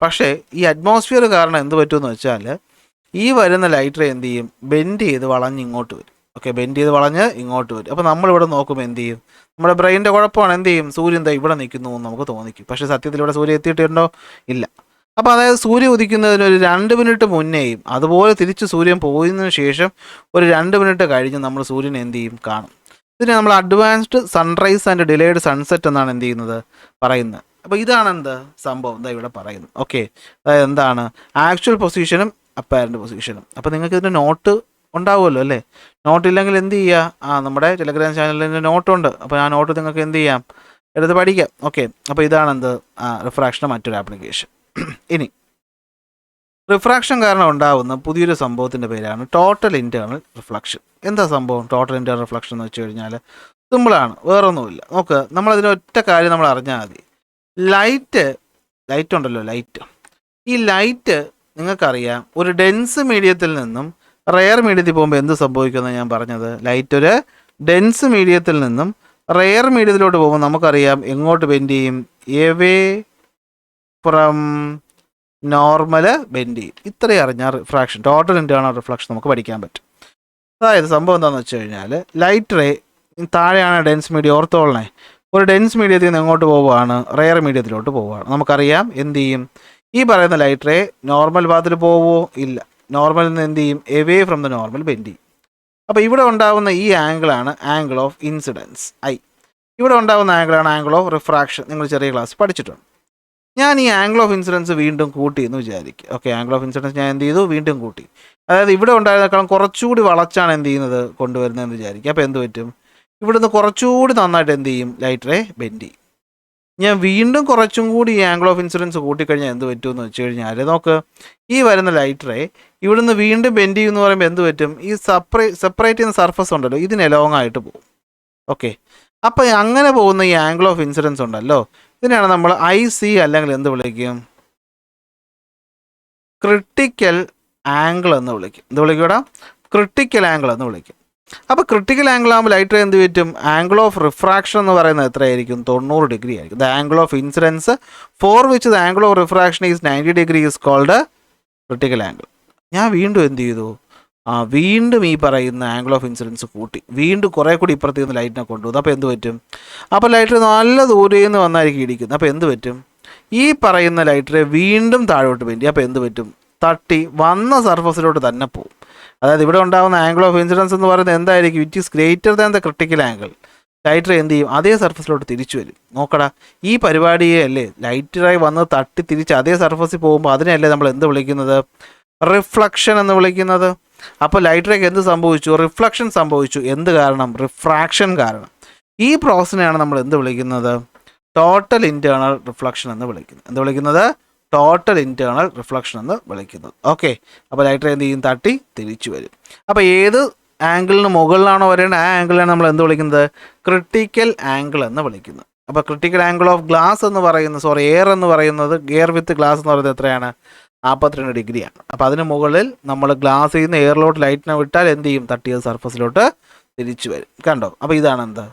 പക്ഷേ ഈ അറ്റ്മോസ്ഫിയർ കാരണം എന്ത് പറ്റുമെന്ന് വെച്ചാൽ ഈ വരുന്ന ലൈറ്റ് റേ എന്ത് ചെയ്യും? ബെൻഡ് ചെയ്ത് വളഞ്ഞ് ഇങ്ങോട്ട് വരും. ഓക്കെ, ബെൻഡ് ചെയ്ത് വളഞ്ഞ് ഇങ്ങോട്ട് വരും. അപ്പോൾ നമ്മളിവിടെ നോക്കുമ്പോൾ എന്ത് ചെയ്യും? നമ്മുടെ ബ്രെയിൻ്റെ കുഴപ്പമാണ്. എന്ത് ചെയ്യും? സൂര്യൻ എന്താ ഇവിടെ നിൽക്കുന്നു എന്ന് നമുക്ക് തോന്നിക്കും. പക്ഷേ സത്യത്തിൽ ഇവിടെ സൂര്യൻ എത്തിയിട്ടുണ്ടോ? ഇല്ല. അപ്പോൾ അതായത് സൂര്യൻ ഉദിക്കുന്നതിന് ഒരു 2 മിനിറ്റ് മുന്നേയും അതുപോലെ തിരിച്ച് സൂര്യൻ പോയതിനു ശേഷം ഒരു 2 മിനിറ്റ് കഴിഞ്ഞ് നമ്മൾ സൂര്യൻ എന്ത് ചെയ്യും? കാണും. ഇതിനെ നമ്മൾ advanced sunrise and delayed sunset എന്നാണ് എന്ത് ചെയ്യുന്നത്, പറയുന്നത്. അപ്പോൾ ഇതാണ് എന്ത് സംഭവം എന്താ ഇവിടെ പറയുന്നത്. ഓക്കെ, അതായത് എന്താണ് ആക്ച്വൽ പൊസിഷനും അപ്പാരൻറ്റ് പൊസിഷനും. അപ്പോൾ നിങ്ങൾക്ക് ഇതിൻ്റെ നോട്ട് ഉണ്ടാവുമല്ലോ അല്ലേ? നോട്ടില്ലെങ്കിൽ എന്ത് ചെയ്യുക? നമ്മുടെ ടെലഗ്രാം ചാനലിൻ്റെ നോട്ടുണ്ട്. അപ്പോൾ ആ നോട്ട് നിങ്ങൾക്ക് എന്ത് ചെയ്യാം? എടുത്ത് പഠിക്കാം. ഓക്കെ, അപ്പോൾ ഇതാണ് എന്ത് റിഫ്രാക്ഷൻ്റെ മറ്റൊരു ആപ്ലിക്കേഷൻ. ഇനി റിഫ്രാക്ഷൻ കാരണം ഉണ്ടാകുന്ന പുതിയൊരു സംഭവത്തിൻ്റെ പേരാണ് ടോട്ടൽ ഇൻറ്റേർണൽ റിഫ്ലക്ഷൻ. എന്താ സംഭവം ടോട്ടൽ ഇൻറ്റേർണൽ റിഫ്ലക്ഷൻ എന്ന് വെച്ച് കഴിഞ്ഞാൽ സിമ്പിളാണ്, വേറൊന്നുമില്ല. നോക്ക്, നമ്മളതിന് ഒറ്റ കാര്യം നമ്മൾ അറിഞ്ഞാൽ മതി. ലൈറ്റ് ഉണ്ടല്ലോ, ലൈറ്റ്. ഈ ലൈറ്റ് നിങ്ങൾക്കറിയാം, ഒരു ഡെൻസ് മീഡിയത്തിൽ നിന്നും റെയർ മീഡിയത്തിൽ പോകുമ്പോൾ എന്ത് സംഭവിക്കുമെന്ന് ഞാൻ പറഞ്ഞത്. ലൈറ്റ് ഒരു ഡെൻസ് മീഡിയത്തിൽ നിന്നും റെയർ മീഡിയത്തിലോട്ട് പോകുമ്പോൾ നമുക്കറിയാം എങ്ങോട്ട് ബെൻഡ് ചെയ്യും? എവേ ഫ്രം നോർമൽ ബെൻഡ് ചെയ്യും. ഇത്രയും അറിഞ്ഞാൽ റിഫ്രാക്ഷൻ, ടോട്ടൽ ഇൻറ്റേർണൽ റിഫ്ലക്ഷൻ നമുക്ക് പഠിക്കാൻ പറ്റും. അതായത് സംഭവം എന്താണെന്ന് വെച്ച് കഴിഞ്ഞാൽ ലൈറ്റ് റേ താഴെയാണ് ഡെൻസ് മീഡിയം, ഓർത്തോളണേ. ഒരു ഡെൻസ് മീഡിയത്തിൽ നിന്ന് എങ്ങോട്ട് പോവുകയാണ്? റെയർ മീഡിയത്തിലോട്ട് പോവുകയാണ്. നമുക്കറിയാം എന്ത് ചെയ്യും? ഈ പറയുന്ന ലൈറ്റ് റേ നോർമൽ പാത്തിൽ പോവുമോ? ഇല്ല. നോർമലിൽ നിന്ന് എന്ത് ചെയ്യും? Away from the normal bend ചെയ്യും. അപ്പോൾ ഇവിടെ ഉണ്ടാകുന്ന ഈ ആംഗിളാണ് ആംഗിൾ ഓഫ് ഇൻസിഡൻസ് ഐ. ഇവിടെ ഉണ്ടാകുന്ന ആംഗിളാണ് ആംഗിൾ ഓഫ് റിഫ്രാക്ഷൻ. നിങ്ങൾ ചെറിയ ക്ലാസ് പഠിച്ചിട്ടുണ്ട്. ഞാൻ ഈ ആംഗിൾ ഓഫ് ഇൻസിഡൻസ് വീണ്ടും കൂട്ടി എന്ന് വിചാരിക്കുക. ഓക്കെ, ആംഗിൾ ഓഫ് ഇൻസിഡൻസ് ഞാൻ എന്ത് ചെയ്തു? വീണ്ടും കൂട്ടി. അതായത് ഇവിടെ ഉണ്ടായതിനേക്കാളും കുറച്ചുകൂടി വളച്ചാണ് എന്ത് ചെയ്യുന്നത്, കൊണ്ടുവരുന്നതെന്ന് വിചാരിക്കുക. അപ്പോൾ എന്ത് പറ്റും? ഇവിടുന്ന് കുറച്ചുകൂടി നന്നായിട്ട് എന്ത് ചെയ്യും? ലൈറ്റ് റേ ബെൻഡ് ചെയ്യും. ഞാൻ വീണ്ടും കുറച്ചും കൂടി ഈ ആംഗിൾ ഓഫ് ഇൻസിഡൻസ് കൂട്ടിക്കഴിഞ്ഞാൽ എന്ത് പറ്റുമെന്ന് വെച്ച് കഴിഞ്ഞാൽ നോക്ക്, ഈ വരുന്ന ലൈറ്റ് റേ ഇവിടുന്ന് വീണ്ടും ബെൻഡ് ചെയ്യുമെന്ന് പറയുമ്പോൾ എന്ത് പറ്റും? ഈ സെപ്പറേറ്റ് ചെയ്യുന്ന സർഫസ് ഉണ്ടല്ലോ, ഇതിന് എലോങ് ആയിട്ട് പോകും. ഓക്കെ, അപ്പോൾ അങ്ങനെ പോകുന്ന ഈ ആംഗിൾ ഓഫ് ഇൻസിഡൻസ് ഉണ്ടല്ലോ, ഇതിനാണ് നമ്മൾ IC അല്ലെങ്കിൽ എന്ത് വിളിക്കും? ക്രിട്ടിക്കൽ ആംഗിൾ എന്ന് വിളിക്കും. എന്ത് വിളിക്കൂടാ? ക്രിട്ടിക്കൽ ആംഗിൾ എന്ന് വിളിക്കും. അപ്പോൾ ക്രിട്ടിക്കൽ ആംഗിൾ ആകുമ്പോൾ ലൈറ്റ് റേ എന്ത് പറ്റും? ആംഗിൾ ഓഫ് റിഫ്രാക്ഷൻ എന്ന് പറയുന്നത് എത്രയായിരിക്കും? 90 ഡിഗ്രി ആയിരിക്കും. The angle of incidence for which the angle of refraction is 90 degree is called critical angle. ഞാൻ വീണ്ടും എന്ത് ചെയ്തു? വീണ്ടും ഈ പറയുന്ന ആംഗിൾ ഓഫ് ഇൻസിഡൻസ് കൂട്ടി, വീണ്ടും കുറേ കൂടി ഇപ്പുറത്ത് നിന്ന് ലൈറ്റിനെ കൊണ്ടുവന്നു. അപ്പോൾ എന്ത് പറ്റും? അപ്പോൾ ലൈറ്റ് നല്ല ദൂരെ നിന്ന് വന്നായിരിക്കും ഇടിക്കുന്നത്. അപ്പോൾ എന്ത് പറ്റും? ഈ പറയുന്ന ലൈറ്റ് റേ വീണ്ടും താഴോട്ട് വേണ്ടി. അപ്പോൾ എന്ത് പറ്റും? തട്ടി വന്ന സർഫസിലോട്ട് തന്നെ പോകും. അതായത് ഇവിടെ ഉണ്ടാകുന്ന ആംഗിൾ ഓഫ് ഇൻസിഡൻസ് എന്ന് പറയുന്നത് എന്തായിരിക്കും? It is greater than the critical angle. Light ray എന്ത് ചെയ്യും? അതേ സർഫസിലോട്ട് തിരിച്ചു വരും. നോക്കടാ, ഈ പരിപാടിയെ അല്ലേ ലൈറ്റ് റേ വന്ന് തട്ടി തിരിച്ച് അതേ സർഫസിൽ പോകുമ്പോൾ അതിനെയല്ലേ നമ്മൾ എന്ത് വിളിക്കുന്നത്? റിഫ്ലക്ഷൻ എന്ന് വിളിക്കുന്നത്. അപ്പോൾ ലൈറ്റ് റേക്ക് എന്ത് സംഭവിച്ചു? റിഫ്ലക്ഷൻ സംഭവിച്ചു. എന്ത് കാരണം? റിഫ്രാക്ഷൻ കാരണം. ഈ പ്രോസസ്സിനെയാണ് നമ്മൾ എന്ത് വിളിക്കുന്നത്? ടോട്ടൽ ഇൻറ്റേർണൽ റിഫ്ലക്ഷൻ എന്ന് വിളിക്കുന്നത്. എന്ത് വിളിക്കുന്നത്? ടോട്ടൽ ഇൻറ്റേർണൽ റിഫ്ലക്ഷൻ എന്ന് വിളിക്കുന്നത്. ഓക്കെ, അപ്പോൾ ലൈറ്റ് റേ എന്ത് ചെയ്യും? തട്ടി തിരിച്ചു വരും. അപ്പോൾ ഏത് ആംഗിളിന് മുകളിലാണോ വരേണ്ടത് ആ ആംഗിളിനാണ് നമ്മൾ എന്ത് വിളിക്കുന്നത്? ക്രിട്ടിക്കൽ ആംഗിൾ എന്ന് വിളിക്കുന്നത്. അപ്പോൾ ക്രിട്ടിക്കൽ ആംഗിൾ ഓഫ് ഗ്ലാസ് എന്ന് പറയുന്നത്, എയർ എന്ന് പറയുന്നത്, എയർ വിത്ത് ഗ്ലാസ് എന്ന് പറയുന്നത് എത്രയാണ്? 42 ഡിഗ്രിയാണ്. അപ്പോൾ അതിന് മുകളിൽ നമ്മൾ ഗ്ലാസ്സിൽ നിന്ന് എയറിലോട്ട് ലൈറ്റിനെ വിട്ടാൽ എന്ത് ചെയ്യും? തട്ടിയത് സർഫസിലോട്ട് തിരിച്ചു വരും. കണ്ടോ? അപ്പോൾ ഇതാണ് എന്താ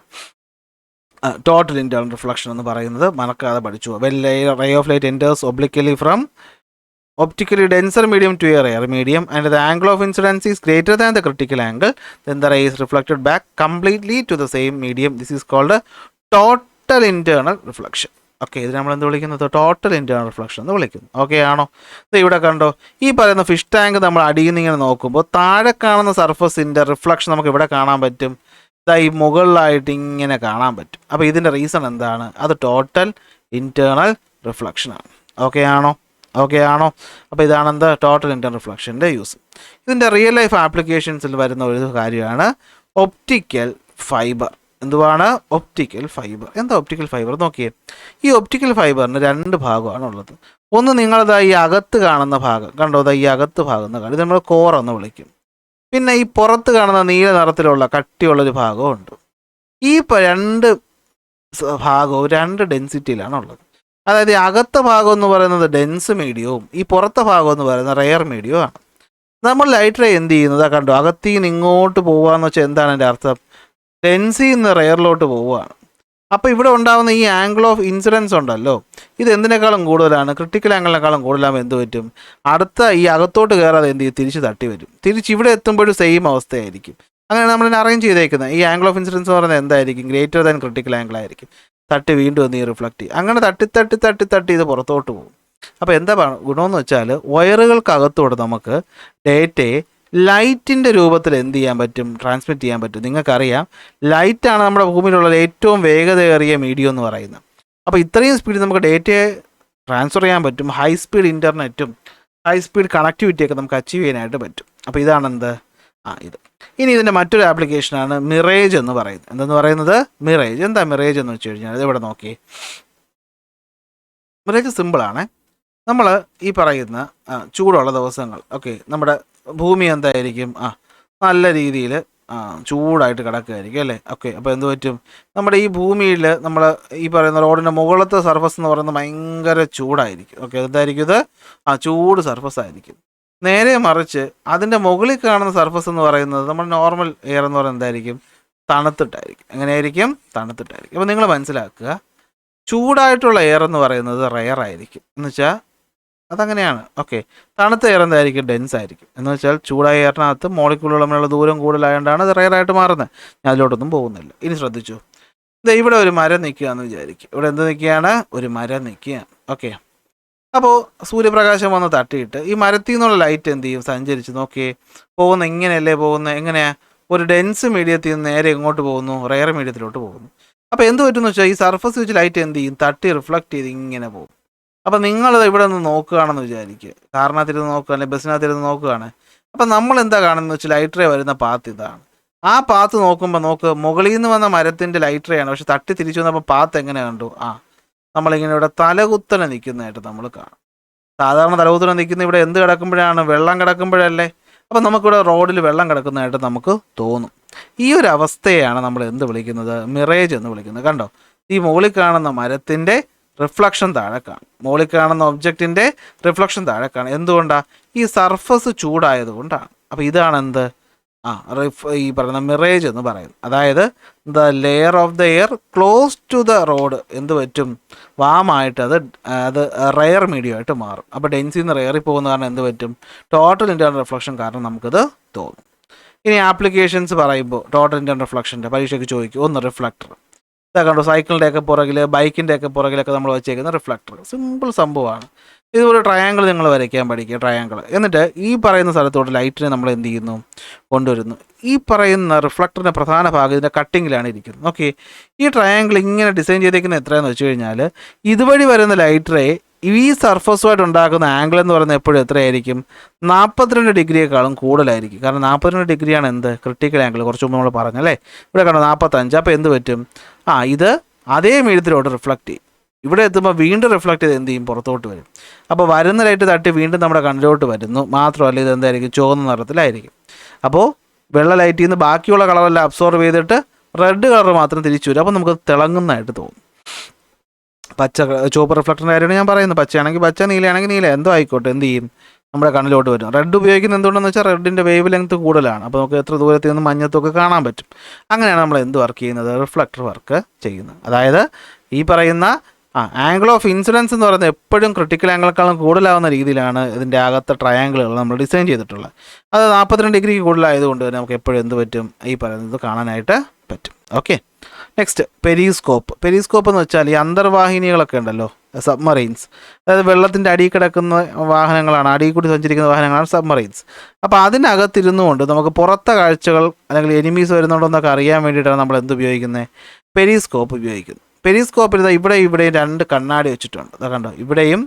ടോട്ടൽ ഇൻറ്റേർണൽ റിഫ്ലക്ഷൻ എന്ന് പറയുന്നത്. മറക്കാതെ പഠിച്ചു. When ray of light enters obliquely from optically denser medium to a rare medium and the angle of incidence is greater than the critical angle, then the ray is reflected back completely to the same medium. This is called a total internal reflection. Okay, ഇത് നമ്മൾ എന്ത് വിളിക്കുന്നത്? Total internal reflection എന്ന് വിളിക്കുന്നു. Okay ആണോ? ഇത് ഇവിടെ കണ്ടോ, ഈ പറയുന്ന ഫിഷ് ടാങ്ക് നമ്മൾ അടിയിൽ നിന്ന് ഇങ്ങനെ നോക്കുമ്പോൾ താഴെ കാണുന്ന സർഫസിൻ്റെ റിഫ്ലക്ഷൻ നമുക്ക് ഇവിടെ കാണാൻ പറ്റും. ഈ മുകളിലായിട്ട് ഇങ്ങനെ കാണാൻ പറ്റും. അപ്പോൾ ഇതിൻ്റെ റീസൺ എന്താണ്? അത് ടോട്ടൽ ഇൻറ്റേർണൽ റിഫ്ലക്ഷനാണ്. ഓക്കെ ആണോ? ഓക്കെ ആണോ? അപ്പോൾ ഇതാണ് എന്ത്? ടോട്ടൽ ഇൻറ്റേർണൽ റിഫ്ലക്ഷൻ്റെ യൂസ്. ഇതിൻ്റെ റിയൽ ലൈഫ് ആപ്ലിക്കേഷൻസിൽ വരുന്ന ഒരു കാര്യമാണ് ഒപ്റ്റിക്കൽ ഫൈബർ. എന്തുവാണ്? Optical fibre. എന്താ ഒപ്റ്റിക്കൽ ഫൈബർ? നോക്കിയേ, ഈ ഒപ്റ്റിക്കൽ ഫൈബറിന് രണ്ട് ഭാഗമാണ് ഉള്ളത്. ഒന്ന് നിങ്ങളിതാ ഈ അകത്ത് കാണുന്ന ഭാഗം കണ്ടോ, ഈ അകത്ത് ഭാഗം എന്ന് കാണും, ഇത് നമ്മൾ കോർ എന്ന് വിളിക്കും. പിന്നെ ഈ പുറത്ത് കാണുന്ന നീല നിറത്തിലുള്ള കട്ടിയുള്ളൊരു ഭാഗമുണ്ട്. ഈ രണ്ട് ഭാഗവും രണ്ട് ഡെൻസിറ്റിയിലാണ് ഉള്ളത്. അതായത് ഈ അകത്തെ ഭാഗം എന്ന് പറയുന്നത് ഡെൻസ് മീഡിയവും ഈ പുറത്തെ ഭാഗം എന്ന് പറയുന്നത് റെയർ മീഡിയവും ആണ്. നമ്മൾ ലൈറ്റ് റേ എന്ത് ചെയ്യുന്നത് കണ്ടോ, അകത്തിൽ നിന്ന് ഇങ്ങോട്ട് പോവുകയെന്ന് വെച്ചാൽ എന്താണ് എൻ്റെ അർത്ഥം? ഡെൻസിൽ നിന്ന് റെയറിലോട്ട് പോവുകയാണ്. അപ്പോൾ ഇവിടെ ഉണ്ടാകുന്ന ഈ ആംഗിൾ ഓഫ് ഇൻസിഡൻസ് ഉണ്ടല്ലോ, ഇത് എന്തിനേക്കാളും കൂടുതലാണ്? ക്രിട്ടിക്കൽ ആംഗിളിനേക്കാളും കൂടുതലാകുമ്പോൾ എന്ത് പറ്റും? അടുത്ത ഈ അകത്തോട്ട് കയറാതെ എന്ത് ചെയ്യും? തിരിച്ച് തട്ടി വരും. തിരിച്ച് ഇവിടെ എത്തുമ്പോഴും സെയിം അവസ്ഥയായിരിക്കും. അങ്ങനെ നമ്മൾ അറേഞ്ച് ചെയ്തേക്കുന്നത്. ഈ ആംഗിൾ ഓഫ് ഇൻസിഡൻസ് എന്ന് പറയുന്നത് എന്തായിരിക്കും? ഗ്രേറ്റർ ദാൻ ക്രിട്ടിക്കൽ ആംഗിൾ ആയിരിക്കും. തട്ടി വീണ്ടും ഒന്ന് ഈ റിഫ്ലക്റ്റ് ചെയ്യും. അങ്ങനെ തട്ടി തട്ടി തട്ടി തട്ടി ഇത് പുറത്തോട്ട് പോകും. അപ്പോൾ എന്താ ഗുണമെന്ന് വെച്ചാൽ വയറുകൾക്കകത്തോടെ നമുക്ക് ഡേറ്റയെ ലൈറ്റിൻ്റെ രൂപത്തിൽ എന്ത് ചെയ്യാൻ പറ്റും? ട്രാൻസ്മിറ്റ് ചെയ്യാൻ പറ്റും. നിങ്ങൾക്കറിയാം, ലൈറ്റാണ് നമ്മുടെ ഭൂമിയിലുള്ള ഏറ്റവും വേഗതയേറിയ മീഡിയം എന്ന് പറയുന്നത്. അപ്പോൾ ഇത്രയും സ്പീഡിൽ നമുക്ക് ഡേറ്റയെ ട്രാൻസ്ഫർ ചെയ്യാൻ പറ്റും. ഹൈ സ്പീഡ് ഇൻ്റർനെറ്റും ഹൈ സ്പീഡ് കണക്ടിവിറ്റിയൊക്കെ നമുക്ക് അച്ചീവ് ചെയ്യാനായിട്ട് പറ്റും. അപ്പോൾ ഇതാണെന്ത്? ഇത്. ഇനി ഇതിൻ്റെ മറ്റൊരു ആപ്ലിക്കേഷനാണ് മിറേജ് എന്ന് പറയുന്നത്. എന്തെന്ന് പറയുന്നത്? മിറേജ്. എന്താ മിറേജ് എന്ന് വെച്ച് കഴിഞ്ഞാൽ ഇതിവിടെ നോക്കി. മിറേജ് സിമ്പിളാണ്. നമ്മൾ ഈ പറയുന്ന ചൂടുള്ള ദിവസങ്ങൾ, ഓക്കെ, നമ്മുടെ ഭൂമി എന്തായിരിക്കും? നല്ല രീതിയിൽ ചൂടായിട്ട് കിടക്കുകയായിരിക്കും അല്ലേ? ഓക്കെ, അപ്പോൾ എന്ത് പറ്റും? നമ്മുടെ ഈ ഭൂമിയിൽ നമ്മൾ ഈ പറയുന്ന റോഡിൻ്റെ മുകളിലത്തെ സർഫസ് എന്ന് പറയുന്നത് ഭയങ്കര ചൂടായിരിക്കും. ഓക്കെ, എന്തായിരിക്കും ഇത്? ചൂട് സർഫസ് ആയിരിക്കും. നേരെ മറിച്ച് അതിൻ്റെ മുകളിൽ കാണുന്ന സർഫസ് എന്ന് പറയുന്നത് നമ്മുടെ നോർമൽ എയർ എന്ന് പറയുന്നത് എന്തായിരിക്കും? തണുത്തിട്ടായിരിക്കും. എങ്ങനെയായിരിക്കും? തണുത്തിട്ടായിരിക്കും. അപ്പോൾ നിങ്ങൾ മനസ്സിലാക്കുക, ചൂടായിട്ടുള്ള എയർ എന്ന് പറയുന്നത് റെയർ ആയിരിക്കും. എന്ന് വെച്ചാൽ അതങ്ങനെയാണ്. ഓക്കെ, തണുത്ത എയർ എന്തായിരിക്കും? ഡെൻസ് ആയിരിക്കും. എന്ന് വെച്ചാൽ ചൂടായ എയറിനകത്ത് മോളിക്യൂളുകൾ തമ്മിലുള്ള ദൂരം കൂടുതലായതുകൊണ്ടാണ് അത് റെയറായിട്ട് മാറുന്നത്. ഞാൻ അതിലോട്ടൊന്നും പോകുന്നില്ല. ഇനി ശ്രദ്ധിച്ചു, ഇവിടെ ഒരു മരം നിൽക്കുകയെന്ന് വിചാരിക്കും. ഇവിടെ എന്ത് നിൽക്കുകയാണ്? ഒരു മരം നിൽക്കുകയാണ്. ഓക്കെ, അപ്പോൾ സൂര്യപ്രകാശം വന്ന് തട്ടിയിട്ട് ഈ മരത്തിൽ നിന്നുള്ള ലൈറ്റ് എന്ത് ചെയ്യും? സഞ്ചരിച്ച് നോക്കിയേ, പോകുന്ന ഇങ്ങനെയല്ലേ പോകുന്നത്? എങ്ങനെയാണ്? ഒരു ഡെൻസ് മീഡിയത്തിൽ നിന്ന് നേരെ എങ്ങോട്ട് പോകുന്നു? റെയർ മീഡിയത്തിലോട്ട് പോകുന്നു. അപ്പോൾ എന്ത് പറ്റുമെന്ന് വെച്ചാൽ ഈ സർഫസ് വെച്ച് ലൈറ്റ് എന്ത് ചെയ്യും? തട്ടി റിഫ്ലക്റ്റ് ചെയ്ത് ഇങ്ങനെ പോകും. അപ്പോൾ നിങ്ങളിത് ഇവിടെ നിന്ന് നോക്കുകയാണെന്ന് വിചാരിക്കുക, കാറിനകത്തിരുന്ന് നോക്കുക അല്ലെങ്കിൽ ബസ്സിനകത്തിരുന്ന് നോക്കുകയാണ്. അപ്പം നമ്മൾ എന്താ കാണുന്നത് വെച്ചാൽ ലൈറ്റ് റേ വരുന്ന പാത്ത് ഇതാണ്. ആ പാത്ത് നോക്കുമ്പോൾ നോക്ക്, മുകളിൽ നിന്ന് വന്ന മരത്തിൻ്റെ ലൈറ്റ് റേ ആണ്. പക്ഷെ തട്ടി തിരിച്ചു വന്നപ്പോൾ പാത്ത് എങ്ങനെ കണ്ടു? നമ്മളിങ്ങനെ ഇവിടെ തലകുത്തനെ നിൽക്കുന്നതായിട്ട് നമ്മൾ കാണും. സാധാരണ തലകുത്തനെ നിൽക്കുന്ന ഇവിടെ എന്ത് കിടക്കുമ്പോഴാണ്? വെള്ളം കിടക്കുമ്പോഴല്ലേ. അപ്പം നമുക്കിവിടെ റോഡിൽ വെള്ളം കിടക്കുന്നതായിട്ട് നമുക്ക് തോന്നും. ഈ ഒരു അവസ്ഥയാണ് നമ്മൾ എന്ത് വിളിക്കുന്നത്? മിറേജ് എന്ന് വിളിക്കുന്നത്. കണ്ടോ, ഈ മുകളിൽ കാണുന്ന മരത്തിൻ്റെ റിഫ്ലക്ഷൻ താഴെ കാണും, മുകളിൽ കാണുന്ന ഒബ്ജക്റ്റിൻ്റെ റിഫ്ലക്ഷൻ താഴെ കാണും. എന്തുകൊണ്ടാണ്? ഈ സർഫസ് ചൂടായതുകൊണ്ടാണ്. അപ്പോൾ ഇതാണ് എന്ത്? ഈ പറയുന്ന മിറേജ് എന്ന് പറയുന്നത്. അതായത് the layer of the air close to the road എന്ത് പറ്റും? വാമായിട്ട് അത് റെയർ മീഡിയം ആയിട്ട് മാറും. അപ്പോൾ ഡെൻസിൽ നിന്ന് റെയറിൽ പോകുന്ന കാരണം എന്ത് പറ്റും? ടോട്ടൽ ഇൻറ്റേർണൽ റിഫ്ലക്ഷൻ കാരണം നമുക്കത് തോന്നും. ഇനി ആപ്ലിക്കേഷൻസ് പറയുമ്പോൾ ടോട്ടൽ ഇൻറ്റേർണൽ റിഫ്ലക്ഷൻ്റെ പരീക്ഷയ്ക്ക് ചോദിക്കും. ഒന്ന് റിഫ്ലക്ടർ. ഇതാ കണ്ടോ, സൈക്കിളിൻ്റെയൊക്കെ പുറകിൽ ബൈക്കിൻ്റെയൊക്കെ പുറകിലൊക്കെ നമ്മൾ വെച്ചേക്കുന്ന റിഫ്ലക്ടർ. സിമ്പിൾ സംഭവമാണ്. ഇതുപോലെ ട്രയാങ്കിൾ നിങ്ങൾ വരയ്ക്കാൻ പഠിക്കുക, ട്രയാങ്കിൾ. എന്നിട്ട് ഈ പറയുന്ന സ്ഥലത്തോട്ട് ലൈറ്റിനെ നമ്മൾ എന്ത് ചെയ്യുന്നു? കൊണ്ടുവരുന്നു. ഈ പറയുന്ന റിഫ്ലക്ടറിൻ്റെ പ്രധാന ഭാഗം ഇതിൻ്റെ കട്ടിങ്ങിലാണ് ഇരിക്കുന്നത്. ഓക്കെ, ഈ ട്രയാങ്കിൾ ഇങ്ങനെ ഡിസൈൻ ചെയ്തേക്കുന്നത് എത്രയാണെന്ന് വെച്ച് കഴിഞ്ഞാൽ ഇതുവഴി വരുന്ന ലൈറ്റ് റേ ഈ സർഫസുമായിട്ട് ഉണ്ടാക്കുന്ന ആംഗിൾ എന്ന് പറയുന്നത് എപ്പോഴും എത്രയായിരിക്കും? 42 ഡിഗ്രിയേക്കാളും കൂടുതലായിരിക്കും. കാരണം 42 ഡിഗ്രിയാണ് എന്ത്? Critical angle. കുറച്ച് മുമ്പ് നമ്മൾ പറഞ്ഞല്ലേ. ഇവിടെ കണ്ടോ 45. അപ്പോൾ എന്ത് പറ്റും? ഇത് അതേ മീഡിയത്തിലോട്ട് റിഫ്ലക്റ്റ് ചെയ്യും. ഇവിടെ എത്തുമ്പോൾ വീണ്ടും റിഫ്ലക്റ്റ് ചെയ്ത് എന്ത് ചെയ്യും? പുറത്തോട്ട് വരും. അപ്പോൾ വരുന്ന ലൈറ്റ് തട്ടി വീണ്ടും നമ്മുടെ കണ്ണിലോട്ട് വരുന്നു. മാത്രമല്ല ഇത് എന്തായിരിക്കും? ചുവന്ന നിറത്തിലായിരിക്കും. അപ്പോൾ വെള്ള ലൈറ്റിൽ നിന്ന് ബാക്കിയുള്ള കളറെല്ലാം അബ്സോർവ് ചെയ്തിട്ട് റെഡ് കളർ മാത്രം തിരിച്ചു വരും. അപ്പോൾ നമുക്ക് തിളങ്ങുന്നതായിട്ട് തോന്നും. ചുവപ്പ് റിഫ്ലക്ടറിൻ്റെ കാര്യമാണ് ഞാൻ പറയുന്നത്. പച്ചയാണെങ്കിൽ പച്ച, നീലയാണെങ്കിൽ നീല, എന്തോ ആയിക്കോട്ടെ, എന്ത് ചെയ്യും? നമ്മുടെ കണ്ണിലോട്ട് വരും. റെഡ് ഉപയോഗിക്കുന്നത് എന്തുകൊണ്ടെന്ന് വെച്ചാൽ റെഡിൻ്റെ വേവ് ലെങ്ത് കൂടുതലാണ്. അപ്പോൾ നമുക്ക് എത്ര ദൂരത്തിൽ നിന്ന് മഞ്ഞത്തൊക്കെ കാണാൻ പറ്റും. അങ്ങനെയാണ് നമ്മൾ എന്ത് വർക്ക് ചെയ്യുന്നത്? റിഫ്ലക്ടർ വർക്ക് ചെയ്യുന്നത്. അതായത് ഈ പറയുന്ന ആംഗിൾ ഓഫ് ഇൻസിഡൻസ് എന്ന് പറയുന്നത് എപ്പോഴും ക്രിട്ടിക്കൽ ആംഗിളേക്കാളും കൂടുതലാവുന്ന രീതിയിലാണ് ഇതിൻ്റെ അകത്തെ ട്രയാങ്കിളുകൾ നമ്മൾ ഡിസൈൻ ചെയ്തിട്ടുള്ളത്. അത് 42 ഡിഗ്രിക്ക് കൂടുതലായതുകൊണ്ട് തന്നെ നമുക്ക് എപ്പോഴും എന്ത് പറ്റും, ഈ പറയുന്നത് കാണാനായിട്ട് പറ്റും. Okay, next Periscope. പെരിസ്കോപ്പ് എന്ന് വെച്ചാൽ ഈ അന്തർവാഹിനികളൊക്കെ ഉണ്ടല്ലോ, സബ്മറൈൻസ്, അതായത് വെള്ളത്തിൻ്റെ അടിയിൽ കിടക്കുന്ന വാഹനങ്ങളാണ്, അടിയിൽ കൂടി സഞ്ചരിക്കുന്ന വാഹനങ്ങളാണ് സബ്മറൈൻസ്. അപ്പോൾ അതിനകത്തിരുന്നുകൊണ്ട് നമുക്ക് പുറത്തെ കാഴ്ചകൾ അല്ലെങ്കിൽ എനിമീസ് വരുന്നുണ്ടോ എന്നൊക്കെ അറിയാൻ വേണ്ടിയിട്ടാണ് നമ്മൾ എന്ത് ഉപയോഗിക്കുന്നത്, പെരിസ്കോപ്പ് ഉപയോഗിക്കുന്നത്. പെരിസ്കോപ്പിൽ ഇവിടെയും 2 കണ്ണാടി വെച്ചിട്ടുണ്ട്. അതാ കണ്ടോ, ഇവിടെയും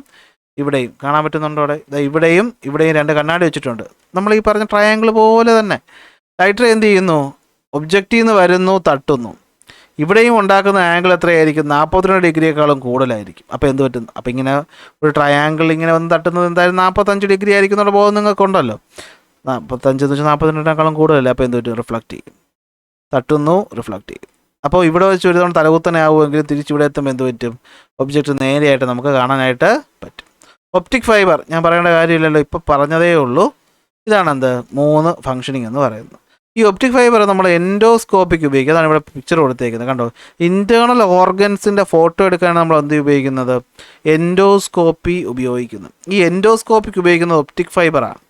കാണാൻ പറ്റുന്നുണ്ടോ അവിടെ, ഇവിടെയും 2 കണ്ണാടി വെച്ചിട്ടുണ്ട്. നമ്മൾ ഈ പറഞ്ഞ ട്രയാങ്കിൾ പോലെ തന്നെ ലൈറ്റർ എന്ത് ചെയ്യുന്നു, ഒബ്ജക്റ്റിൽ നിന്ന് വരുന്നു, തട്ടുന്നു. ഇവിടെയും ഉണ്ടാക്കുന്ന ആംഗിൾ എത്രയായിരിക്കും, 42 ഡിഗ്രിയേക്കാളും കൂടുതലായിരിക്കും. അപ്പോൾ എന്ത് പറ്റും, അപ്പോൾ ഇങ്ങനെ ഒരു ട്രയാങ്കിൾ ഇങ്ങനെ വന്ന് തട്ടുന്നത് എന്തായാലും 45 ഡിഗ്രി ആയിരിക്കും എന്നുള്ള ബോധം നിങ്ങൾക്കുണ്ടല്ലോ. 45 എന്ന് വെച്ചാൽ 42നെക്കാളും കൂടുതലല്ലേ. അപ്പോൾ എന്ത് പറ്റും, റിഫ്ലക്റ്റ് ചെയ്യും, തട്ടുന്നു, റിഫ്ലക്റ്റ് ചെയ്യും. അപ്പോൾ ഇവിടെ വെച്ച് ഒരു തവണ തലകുത്തനെ ആവുമെങ്കിൽ തിരിച്ചിവിടെ എത്തുമ്പോൾ എന്ത് പറ്റും, ഒബ്ജക്റ്റ് നേരെയായിട്ട് നമുക്ക് കാണാനായിട്ട് പറ്റും. ഒപ്റ്റിക് ഫൈബർ ഞാൻ പറയേണ്ട കാര്യമില്ലല്ലോ, ഇപ്പോൾ പറഞ്ഞതേ ഉള്ളൂ. ഇതാണ് എന്ത് 3 ഫങ്ഷനിങ് എന്ന് പറയുന്നത്. ഈ ഒപ്റ്റിക് ഫൈബർ നമ്മൾ എൻഡോസ്കോപ്പിക്ക് ഉപയോഗിക്കുക. അതാണ് ഇവിടെ പിക്ചർ കൊടുത്തേക്കുന്നത്, കണ്ടോ. ഇൻറ്റേർണൽ ഓർഗൻസിൻ്റെ ഫോട്ടോ എടുക്കാനാണ് നമ്മൾ എന്ത് ഉപയോഗിക്കുന്നത്, എൻഡോസ്കോപ്പി ഉപയോഗിക്കുന്നത്. ഈ എൻഡോസ്കോപ്പിക്ക് ഉപയോഗിക്കുന്നത് ഒപ്റ്റിക് ഫൈബറാണ്.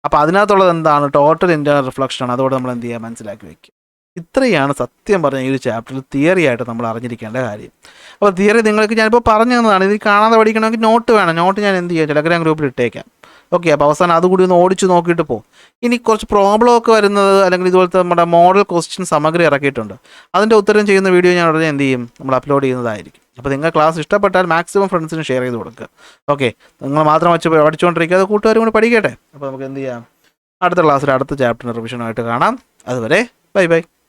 അപ്പോൾ അതിനകത്തുള്ളത് എന്താണ്, ടോട്ടൽ ഇൻറ്റേർണൽ റിഫ്ലക്ഷനാണ്. അതോടെ നമ്മൾ എന്ത് ചെയ്യുക, മനസ്സിലാക്കി വയ്ക്കുക. ഇത്രയാണ് സത്യം പറഞ്ഞ ഈ ഒരു ചാപ്റ്ററിൽ തിയറി ആയിട്ട് നമ്മൾ അറിഞ്ഞിരിക്കേണ്ട കാര്യം. അപ്പോൾ തിയറി നിങ്ങൾക്ക് ഞാനിപ്പോൾ പറഞ്ഞു തന്നതാണ്. ഇത് കാണാതെ പഠിക്കണമെങ്കിൽ നോട്ട് വേണം. നോട്ട് ഞാൻ എന്ത് ചെയ്യാം, ടെലഗ്രാം ഗ്രൂപ്പിൽ ഇട്ടേക്കാം. ഓക്കെ, അപ്പോൾ അവസാനം അതുകൂടി ഒന്ന് ഓടിച്ച് നോക്കിയിട്ട് പോകും. ഇനി കുറച്ച് പ്രോബ്ലം ഒക്കെ വരുന്നത് അല്ലെങ്കിൽ ഇതുപോലത്തെ നമ്മുടെ മോഡൽ ക്വസ്റ്റ്യൻ സമഗ്രം ഇറക്കിയിട്ടുണ്ട്. അതിൻ്റെ ഉത്തരം ചെയ്യുന്ന വീഡിയോ ഞാൻ ഉടനെ എന്ത് ചെയ്യും, നമ്മൾ അപ്ലോഡ് ചെയ്യുന്നതായിരിക്കും. അപ്പോൾ നിങ്ങൾ ക്ലാസ് ഇഷ്ടപ്പെട്ടാൽ മാക്സിമം ഫ്രണ്ട്സിന് ഷെയർ ചെയ്ത് കൊടുക്കുക. ഓക്കെ, നിങ്ങൾ മാത്രം വെച്ച് പഠിച്ചുകൊണ്ടിരിക്കുക, അത് കൂട്ടുകാരും കൂടി പഠിക്കട്ടെ. അപ്പോൾ നമുക്ക് എന്ത് ചെയ്യാം, അടുത്ത ക്ലാസ്സിൽ അടുത്ത ചാപ്റ്ററിന് റിവിഷനായിട്ട് കാണാം. അതുവരെ ബൈ ബൈ.